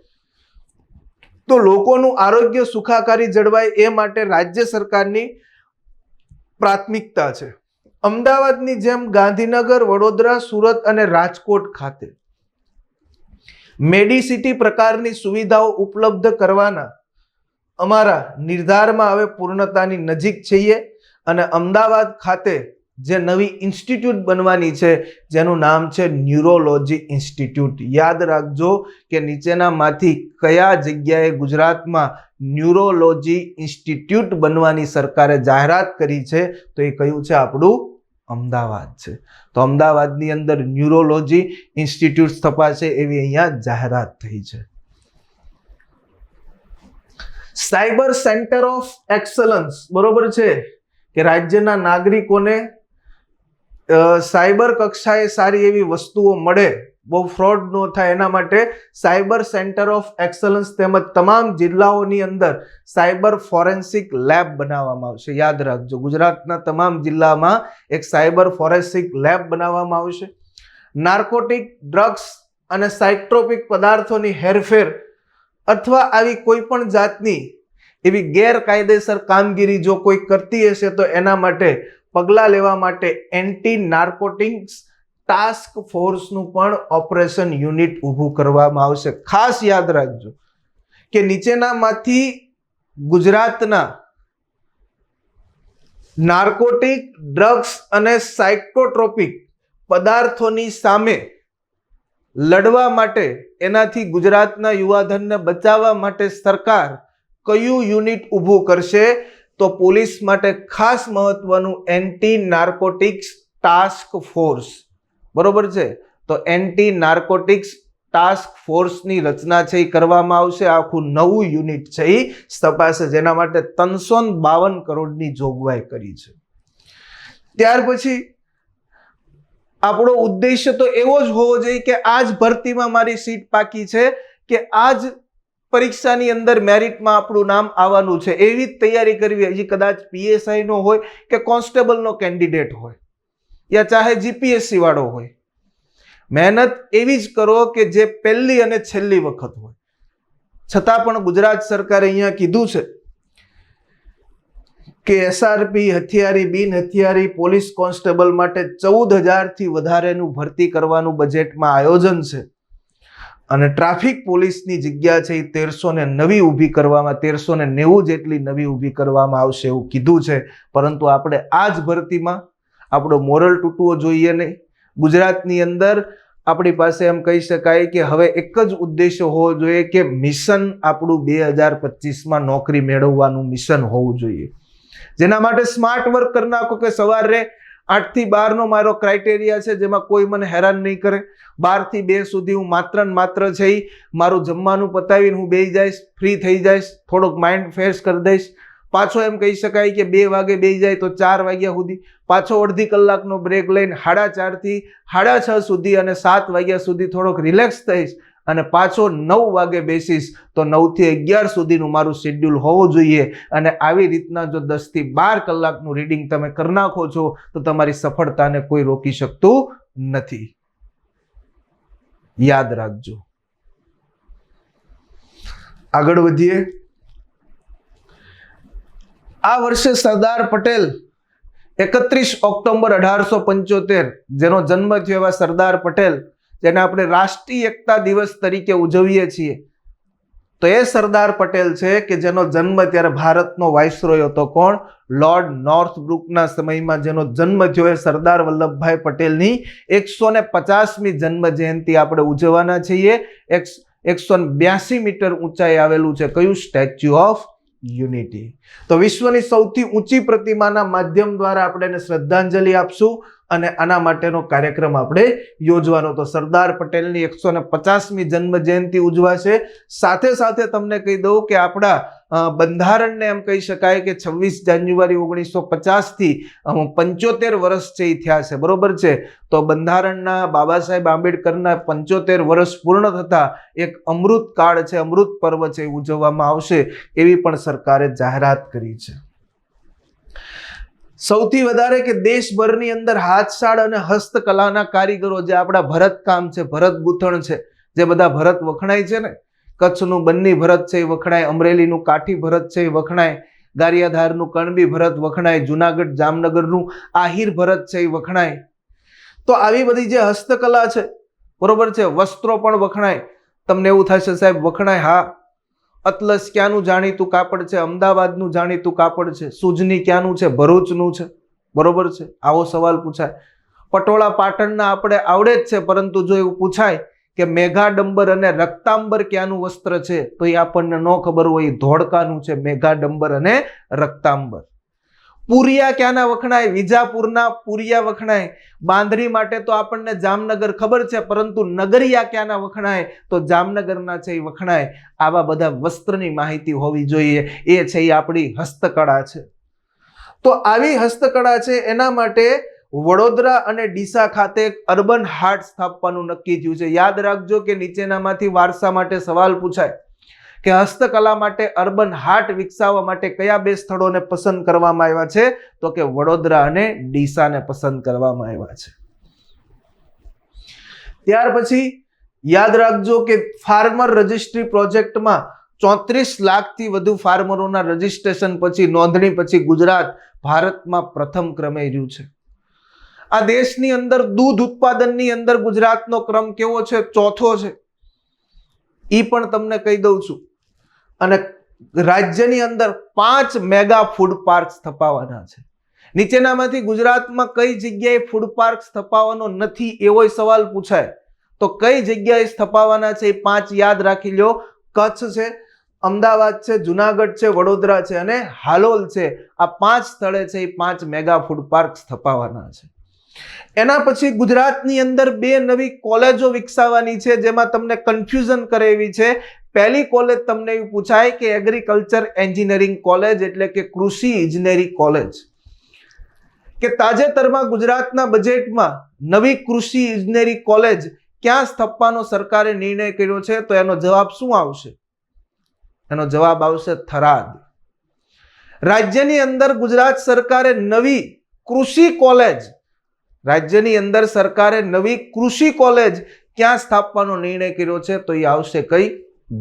તો લોકોનું આરોગ્ય સુખાકારી જળવાય એ માટે રાજ્ય સરકારની પ્રાથમિકતા છે. અમદાવાદની જેમ ગાંધીનગર, વડોદરા, સુરત અને રાજકોટ ખાતે મેડિસિટી પ્રકારની સુવિધાઓ ઉપલબ્ધ કરવાના અમારા નિર્ધારમાં હવે પૂર્ણતાની નજીક છીએ. અને અમદાવાદ ખાતે જે નવી ઇન્સ્ટિટ્યૂટ બનવાની છે જેનું નામ છે ન્યુરોલોજી ઇન્સ્ટિટ્યૂટ. યાદ રાખજો કે નીચેનામાંથી કયા જગ્યાએ ગુજરાતમાં ન્યુરોલોજી ઇન્સ્ટિટ્યૂટ બનવાની સરકારે જાહેરાત કરી છે? તો એ કયું છે? આપણું અમદાવાદ છે. તો અમદાવાદની અંદર ન્યુરોલોજી ઇન્સ્ટિટ્યૂટ સ્થપાશે એવી અહીંયા જાહેરાત થઈ છે. સાયબર સેન્ટર ઓફ એક્સલન્સ, બરોબર છે કે રાજ્યના નાગરિકોને સાયબર કક્ષાએ સારી એવી વસ્તુઓ મળે, બહુ ફ્રોડ ન થાય એના માટે સાયબર સેન્ટર ઓફ એક્સલન્સ તેમજ તમામ જિલ્લાઓની અંદર સાયબર ફોરેન્સિક લેબ બનાવવામાં આવશે. યાદ રાખજો, ગુજરાતના તમામ જિલ્લામાં એક સાયબર ફોરેન્સિક લેબ બનાવવામાં આવશે. નાર્કોટિક, ડ્રગ્સ અને સાયટ્રોપિક પદાર્થોની હેરફેર અથવા આવી કોઈ પણ જાતની એવી ગેરકાયદેસર કામગીરી જો કોઈ કરતી હશે તો એના માટે પગલાં લેવા માટે એન્ટી નાર્કોટિક્સ ટાસ્ક ફોર્સનું પણ ઓપરેશન યુનિટ ઊભું કરવામાં આવશે. ખાસ યાદ રાખજો કે નીચેનામાંથી ગુજરાતના નાર્કોટિક, ડ્રગ્સ અને સાયકોટ્રોપિક પદાર્થોની સામે લડવા માટે, એનાથી ગુજરાતના યુવાધનને બચાવવા માટે સરકાર કયું યુનિટ ઊભું કરશે? તો પોલીસ માટે ખાસ મહત્વનું એન્ટી નાર્કોટિક્સ ટાસ્ક ફોર્સ, બરોબર છે. તો એન્ટી નાર્કોટિક્સ ટાસ્ક ફોર્સની રચના છે એ કરવામાં આવશે. આખું નવું યુનિટ છે એ સ્થપાશે, જેના માટે 352 કરોડની જોગવાઈ કરી છે. ત્યાર પછી આપણો ઉદ્દેશ્ય તો એવો જ હોવો જોઈએ કે આ જ ભરતીમાં મારી સીટ પાકી છે, કે આ જ પરીક્ષાની અંદર મેરિટમાં આપણું નામ આવવાનું છે એવી જ તૈયારી કરવી. હજી કદાચ PSI નો હોય કે કોન્સ્ટેબલનો કેન્ડિડેટ હોય યા ચાહે GPSC વાળો હોય, મહેનત એવી જ કરો કે જે પહેલી અને છેલ્લી વખત હોય. છતાં પણ ગુજરાત સરકારે અહીંયા કીધું છે કે SRP હથિયારી બિન હથિયારી પોલીસ કોન્સ્ટેબલ માટે 14,000 થી વધારેનું ભરતી કરવાનું બજેટમાં આયોજન છે અને ટ્રાફિક પોલીસની જગ્યા છે એ 1309 ઊભી કરવામાં 1390 જેટલી નવી ઊભી કરવામાં આવશે એવું કીધું છે. પરંતુ આપણે આ જ ભરતીમાં આપણો મોરલ તૂટવો જોઈએ નહીં. ગુજરાતની અંદર આપણી પાસે એમ કહી શકાય કે હવે એક જ ઉદ્દેશ્ય હોવો જોઈએ કે મિશન આપણું 2025માં નોકરી મેળવવાનું મિશન હોવું જોઈએ, જેના માટે સ્માર્ટ વર્ક કરી નાખો કે સવારે 8 થી 12 મારો ક્રાઇટેરિયા છે જેમાં કોઈ મને હેરાન નહીં કરે. 12 થી 2 સુધી હું માત્ર ને માત્ર છે મારું જમવાનું પતાવીને હું બેસી જઈશ, ફ્રી થઈ જઈશ, થોડોક માઇન્ડ ફ્રેશ કરી દઈશ. પાછો એમ કહી શકાય કે 2 વાગે બેસી જાય તો 4 વાગ્યા સુધી પાછો અડધી કલાકનો બ્રેક લઈને 4:30 થી 6:30 સુધી અને 7 વાગ્યા સુધી થોડોક રિલેક્સ થઈશ અને પાછો 9 વાગે બેસીશ તો 9 થી 11 સુધીનું મારું શેડ્યુલ હોવું જોઈએ. અને આવી રીતના જો 10 થી 12 કલાકનું રીડિંગ તમે કરી નાખો છો તો તમારી સફળતાને કોઈ રોકી શકતું નથી. યાદ રાખજો. આગળ વધીએ. આ વર્ષે સરદાર પટેલ 31 ઓક્ટોબર 1875 જેનો જન્મ થયો એવા સરદાર પટેલ, જેને આપણે રાષ્ટ્રીય એકતા દિવસ તરીકે ઉજવીએ છીએ, તો એ સરદાર પટેલ છે કે જેનો જન્મ ત્યારે ભારતનો વાઇસરોય હતો. કોણ? લોર્ડ નોર્થબ્રુકના સમયમાં જેનો જન્મ થયો એ સરદાર વલ્લભભાઈ પટેલની 150મી જન્મ જયંતિ આપણે ઉજવવાના છીએ. 182 મીટર ઊંચાઈ આવેલું છે કયું? Statue of unity. તો વિશ્વની સૌથી ઊંચી પ્રતિમાના માધ્યમ દ્વારા આપણે એને શ્રદ્ધાંજલિ આપશું અને આના માટેનો કાર્યક્રમ આપણે યોજવાનો. તો સરદાર પટેલની 150મી જન્મ જયંતિ ઉજવાશે. સાથે સાથે તમને કહી દઉં કે આપણા બંધારણને એમ કહી શકાય કે 26 જાન્યુઆરી 1950 થી 75 વર્ષ છે એ થયા છે, બરોબર છે. તો બંધારણના બાબા સાહેબ આંબેડકરના 75 વર્ષ પૂર્ણ થતા એક અમૃત કાળ છે, અમૃત પર્વ છે એ ઉજવવામાં આવશે એવી પણ સરકારે જાહેરાત કરી છે. સૌથી વધારે કે દેશભરની અંદર હાથશાળ અને હસ્તકલાના કારીગરો, જે આપણા ભરત કામ છે, ભરત ગૂંથણ છે, જે બધા ભરત વખણાય છે ને, કચ્છનું બન્ની ભરત છે એ વખણાય, અમરેલીનું કાઠી ભરત છે એ વખણાય, ગારિયાધારનું કણબી ભરત વખણાય, જુનાગઢ જામનગરનું આહિર ભરત છે એ વખણાય. તો આવી બધી જે હસ્તકલા છે, બરોબર છે, વસ્ત્રો પણ વખણાય. તમને એવું થશે સાહેબ વખણાય, હા. અતલસ ક્યાંનું જાણીતું કાપડ છે? અમદાવાદનું જાણીતું કાપડ છે. સુજની ક્યાંનું છે? ભરૂચનું છે, બરોબર છે. આવો સવાલ પૂછાય. પટોળા પાટણના આપણે આવડે જ છે, પરંતુ જો એવું પૂછાય કે મેઘાડંબર અને રક્તાંબર ક્યાંનું વસ્ત્ર છે તો એ આપણને ન ખબર હોય. ધોળકાનું છે મેઘાડંબર અને રક્તાંબર. પુરિયા ક્યાંના વખણાય? વિજાપુરના પુરિયા વખણાય. બાંધણી માટે તો આપણને જામનગર ખબર છે, પરંતુ નગરિયા ક્યાંના વખણાય? તો જામનગરના છે એ વખણાય. આવા બધા વસ્ત્રની માહિતી હોવી જોઈએ. એ છે એ આપણી હસ્તકળા છે. તો આવી હસ્તકળા છે એના માટે વડોદરા અને ડીસા ખાતે એક અર્બન હાટ સ્થાપવાનું નક્કી થયું છે. યાદ રાખજો કે નીચેનામાંથી વારસા માટે સવાલ પૂછાય કે હસ્તકલા માટે અર્બન હાટ વિકસાવવા માટે કયા 2 સ્થળોને પસંદ કરવામાં આવ્યા છે? તો કે વડોદરા અને ડીસાને પસંદ કરવામાં આવ્યા છે. ત્યાર પછી યાદ રાખજો કે ફાર્મર રજિસ્ટ્રી પ્રોજેક્ટમાં 34 લાખથી વધુ ફાર્મરોના રજિસ્ટ્રેશન પછી, નોંધણી પછી ગુજરાત ભારતમાં પ્રથમ ક્રમે રહ્યું છે. આ દેશની અંદર દૂધ ઉત્પાદનની અંદર ગુજરાતનો ક્રમ કેવો છે? 4થો છે. ઈ પણ તમને કહી દઉં છું. અને રાજ્યની અંદર 5 મેગા ફૂડ પાર્ક સ્થપાવાના છે. નીચેનામાંથી ગુજરાતમાં કઈ જગ્યાએ ફૂડ પાર્ક સ્થપાવવાનો નથી એવો સવાલ પૂછાય તો કઈ જગ્યાએ સ્થપાવાના છે? 5 યાદ રાખી લો. કચ્છ છે, અમદાવાદ છે, જુનાગઢ છે, વડોદરા છે અને હાલોલ છે. આ 5 સ્થળે છે એ 5 મેગા ફૂડ પાર્ક સ્થપાવાના છે. એના પછી ગુજરાતની અંદર 2 નવી કોલેજો વિકસાવવાની છે, જેમાં તમને કન્ફ્યુઝન કરે એવી છે. પહેલી કોલેજ તમને એવું પૂછાય કે એગ્રીકલ્ચર એન્જિનિયરિંગ કોલેજ એટલે કે કૃષિ ઇજનેરી કોલેજ, કે તાજેતરમાં ગુજરાતના બજેટમાં નવી કૃષિ ઇજનેરી કોલેજ ક્યાં સ્થાપવાનો સરકારે નિર્ણય કર્યો છે? તો એનો જવાબ શું આવશે? એનો જવાબ આવશે થરાદ. રાજ્યની અંદર ગુજરાત સરકારે નવી કૃષિ કોલેજ ક્યાં સ્થાપવાનો નિર્ણય કર્યો છે? તો એ આવશે કઈ?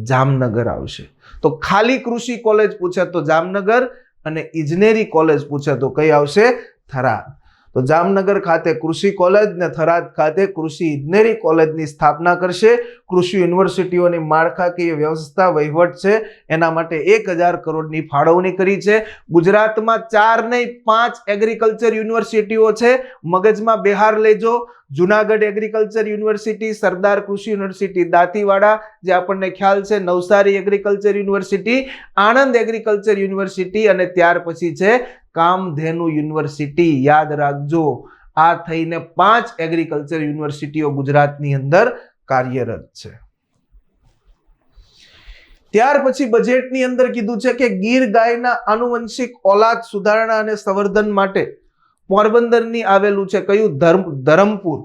જામનગર આવશે. તો ખાલી કૃષિ કોલેજ પૂછે તો જામનગર, અને ઇજનેરી કોલેજ પૂછે તો કઈ આવશે? થરાદ. તો જામનગર ખાતે કૃષિ કોલેજ ને થરાદ ખાતે કૃષિ ઇજનેરી કોલેજની સ્થાપના કરશે. કૃષિ યુનિવર્સિટીઓની માળખાકીય વ્યવસ્થા વહીવટ છે એના માટે 1000 કરોડની ફાળવણી કરી છે. ગુજરાતમાં 4 નહીં 5 એગ્રીકલ્ચર યુનિવર્સિટીઓ છે. મગજમાં બિહાર લેજો. જુનાગઢ એગ્રીકલ્ચર યુનિવર્સિટી, સરદાર કૃષિ યુનિવર્સિટી દાંતીવાડા જે આપણને ખ્યાલ છે, Navsari agriculture university, Anand agriculture university, અને ત્યાર પછી છે કામધેનુ યુનિવર્સિટી. યાદ રાખજો, આ થઈને 5 એગ્રીકલ્ચર યુનિવર્સિટીઓ ગુજરાતની અંદર કાર્યરત છે. ત્યાર પછી બજેટની અંદર કીધું છે કે ગીર ગાયના આનુવંશિક ઓલાદ સુધારણા અને સંવર્ધન માટે પોરબંદરની આવેલું છે કયું? ધરમપુર.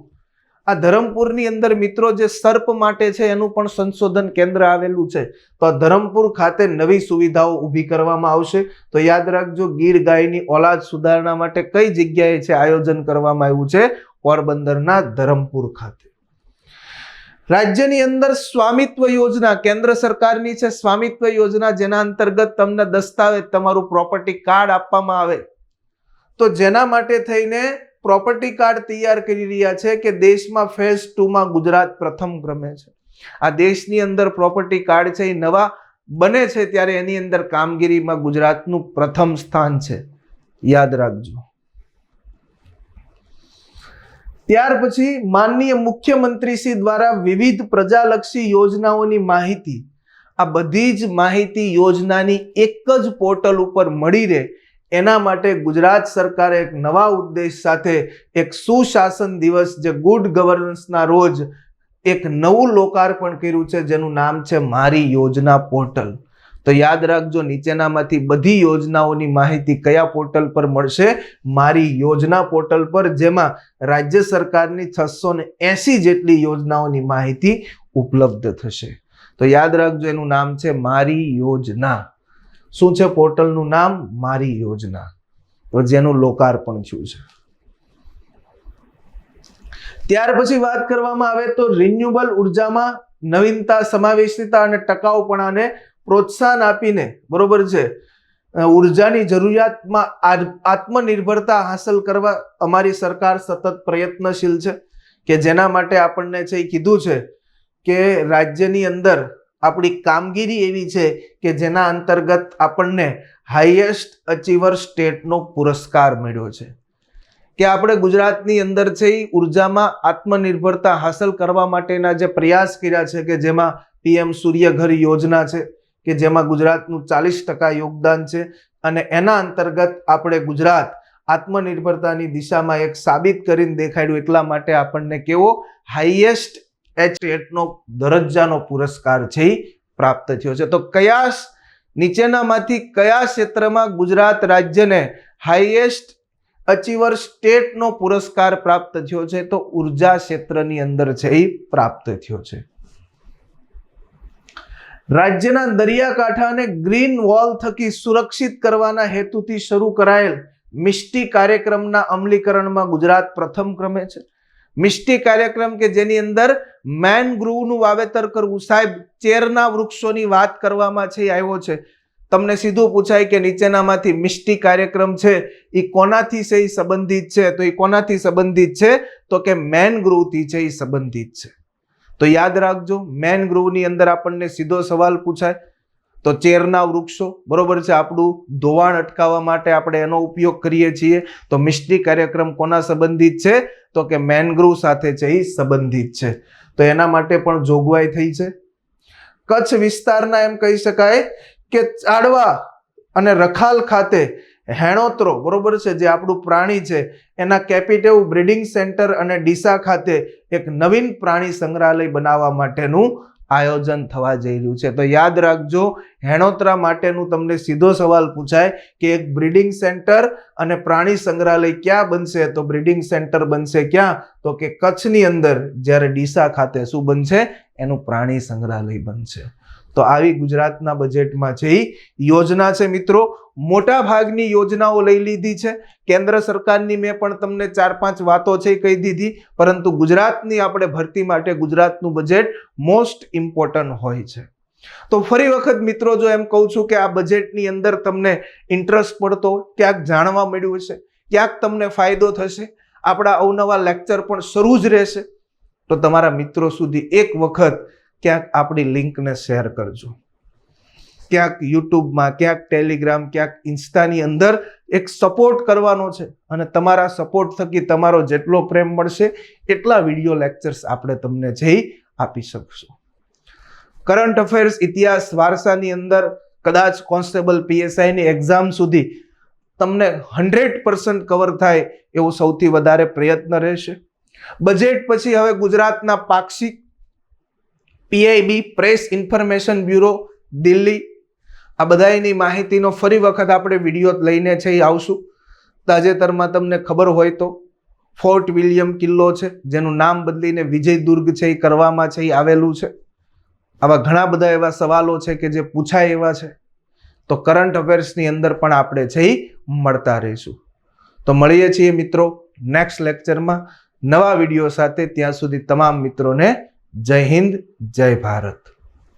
આ ધરમપુરની અંદર મિત્રો જે સર્પ માટે છે એનું પણ સંશોધન કેન્દ્ર આવેલું છે. તો ધરમપુર ખાતે નવી સુવિધાઓ ઊભી કરવામાં આવશે. તો યાદ રાખજો, ગીર ગાયની ઓલાદ સુધારણા માટે કઈ જગ્યાએ છે આયોજન કરવામાં આવ્યું છે? પોરબંદરના ધરમપુર ખાતે. રાજ્યની અંદર સ્વામિત્વ યોજના કેન્દ્ર સરકારની છે. સ્વામિત્વ યોજના જેના અંતર્ગત તમને દસ્તાવેજ, તમારું પ્રોપર્ટી કાર્ડ આપવામાં આવે. તો જેના માટે થઈને પ્રોપર્ટી કાર્ડ તૈયાર કરી રહ્યા છે કે દેશમાં ફેઝ 2 માં ગુજરાત પ્રથમ ક્રમે છે. આ દેશની અંદર પ્રોપર્ટી કાર્ડ છે એ નવા બને છે ત્યારે એની અંદર કામગીરીમાં ગુજરાતનું પ્રથમ સ્થાન છે. યાદ રાખજો. ત્યાર પછી માનનીય મુખ્યમંત્રી શ્રી દ્વારા વિવિધ પ્રજાલક્ષી યોજનાઓની માહિતી, આ બધી જ માહિતી યોજનાની એક જ પોર્ટલ ઉપર મળી રહે એના માટે ગુજરાત સરકારે એક નવા ઉદ્દેશ સાથે એક સુશાસન દિવસ જે ગુડ ગવર્નન્સના રોજ એક નવું લોકાર્પણ કર્યું છે જેનું નામ છે મારી યોજના પોર્ટલ. તો યાદ રાખજો, નીચેનામાંથી બધી યોજનાઓની માહિતી કયા પોર્ટલ પર મળશે? મારી યોજના પોર્ટલ પર, જેમાં રાજ્ય સરકારની 680 જેટલી યોજનાઓની માહિતી ઉપલબ્ધ થશે. તો યાદ રાખજો, એનું નામ છે મારી યોજના. શું છે પોર્ટલનું નામ? મારી યોજના. તો જેનું લોકાર્પણ થયું છે. ત્યાર પછી વાત કરવામાં આવે તો રિન્યુએબલ ઉર્જામાં નવીનતા, સમાવેશિતા અને ટકાઉપણાને પ્રોત્સાહન આપીને, બરોબર છે, ઉર્જાની જરૂરિયાતમાં આત્મનિર્ભરતા હાંસલ કરવા અમારી સરકાર સતત પ્રયત્નશીલ છે. કે જેના માટે આપણને છે એ કીધું છે કે રાજ્યની અંદર આપણી કામગીરી એવી છે કે જેના અંતર્ગત આપણને હાઈએસ્ટ અચીવર સ્ટેટનો પુરસ્કાર મળ્યો છે. કે આપણે ગુજરાતની અંદર છે એ ઉર્જામાં આત્મનિર્ભરતા હાંસલ કરવા માટેના જે પ્રયાસ કર્યા છે કે જેમાં પીએમ સૂર્યઘર યોજના છે કે જેમાં ગુજરાતનું 40% યોગદાન છે, અને એના અંતર્ગત આપણે ગુજરાત આત્મનિર્ભરતાની દિશામાં એક સાબિત કરીને દેખાડ્યું. એટલા માટે આપણને કેવો હાઈએસ્ટ સ્ટેટનો દરજ્જાનો પુરસ્કાર છે એ પ્રાપ્ત થયો છે. તો કયા નીચેનામાંથી કયા ક્ષેત્રમાં ગુજરાત રાજ્યને હાઈએસ્ટ અચીવર સ્ટેટનો પુરસ્કાર પ્રાપ્ત થયો છે? તો ઉર્જા ક્ષેત્રની અંદર છે એ પ્રાપ્ત થયો છે. રાજ્યના દરિયાકાંઠાને ગ્રીન વોલ થકી સુરક્ષિત કરવાના હેતુથી શરૂ કરાયેલ મિસ્ટી કાર્યક્રમના અમલીકરણમાં ગુજરાત પ્રથમ ક્રમે છે. મિસ્ટી કાર્યક્રમ કે જેની અંદર મેનગ્રુવનું વાવેતર કરવું. સાહેબ, ચેરના વૃક્ષોની વાત કરવામાં છે આવ્યો છે. તમને સીધું પૂછાય કે નીચેનામાંથી મિસ્ટી કાર્યક્રમ છે એ કોનાથી છે એ સંબંધિત છે? તો એ કોનાથી સંબંધિત છે? તો કે મેનગ્રુવથી છે એ સંબંધિત છે. તો યાદ રાખજો, મેનગ્રુવની અંદર આપણને સીધો સવાલ પૂછાય તો ચેરના વૃક્ષો, બરોબર છે, આપણું ધોવાણ અટકાવવા માટે આપણે એનો ઉપયોગ કરીએ છીએ. તો મિસ્ટી કાર્યક્રમ કોના સંબંધિત છે? તો કે મેનગ્રુવ સાથે છે એ સંબંધિત છે. તો એના માટે પણ જોગવાઈ થઈ છે. કચ્છ વિસ્તારના એમ કહી શકાય કે ચાડવા અને રખાલ ખાતે હેણોત્રો, બરોબર છે, જે આપણું પ્રાણી છે એના કેપિટિવ બ્રીડિંગ સેન્ટર અને ડીસા ખાતે એક નવીન પ્રાણી સંગ્રહાલય બનાવવા માટેનું આયોજન થવા જઈ રહ્યું છે. તો યાદ રાખજો, હેણોત્રા માટેનું તમને સીધો સવાલ પૂછાય કે એક બ્રીડિંગ સેન્ટર અને પ્રાણી સંગ્રહાલય ક્યાં બનશે? તો બ્રીડિંગ સેન્ટર બનશે ક્યાં? તો કે કચ્છની અંદર, જ્યારે ડીસા ખાતે શું બનશે? એનું પ્રાણી સંગ્રહાલય બનશે. તો આવી ગુજરાતના બજેટમાં જે યોજના છે મિત્રો, મોટા ભાગની યોજનાઓ લઈ લીધી છે. કેન્દ્ર સરકારની મેં પણ તમને 4-5 વાતો છે કહી દીધી, પરંતુ ગુજરાતની આપણે ભરતી માટે ગુજરાતનું બજેટ મોસ્ટ ઇમ્પોર્ટન્ટ હોય છે. તો ફરી વખત મિત્રો જો એમ કહું છું કે આ બજેટની અંદર તમને ઇન્ટરેસ્ટ પડતો હોય, ક્યાંક જાણવા મળ્યું હશે, ક્યાંક તમને ફાયદો થશે, આપણા અવનવા લેક્ચર પણ શરૂ જ રહેશે, તો તમારા મિત્રો સુધી એક વખત ક્યાંક આપણી લિંકને શેર કરજો. ક્યાંક યુટ્યુબમાં, ક્યાંક ટેલિગ્રામ, ક્યાંક ઇન્સ્ટાની અંદર એક સપોર્ટ કરવાનો છે, અને તમારા સપોર્ટ થકી તમારો જેટલો પ્રેમ મળશે એટલા વિડીયો લેક્ચર્સ આપણે તમને જઈ આપી શકશું. કરંટ અફેર્સ, ઇતિહાસ, વારસાની અંદર કદાચ કોન્સ્ટેબલ PSI ની એક્ઝામ સુધી તમને 100% કવર થાય એવો સૌથી વધારે પ્રયત્ન રહેશે. બજેટ પછી હવે ગુજરાતના પાક્ષિક, PIB, press information bureau, Delhi, આ બધાની માહિતીનો ફરી વખત આપણે વિડીયો લઈને છે આવશું. તાજેતરમાં તમને ખબર હોય તો ફોર્ટ વિલિયમ કિલ્લો છે, જેનું નામ બદલીને વિજયદુર્ગ છે એ કરવામાં છે એ આવેલું છે. આવા ઘણા બધા એવા સવાલો છે કે જે પૂછાય એવા છે. તો કરંટ અફેર્સની અંદર પણ આપણે છે એ મળતા રહીશું. તો મળીએ છીએ મિત્રો નેક્સ્ટ લેક્ચરમાં નવા વિડીયો સાથે. ત્યાં સુધી તમામ મિત્રોને જય હિન્દ, જય ભારત.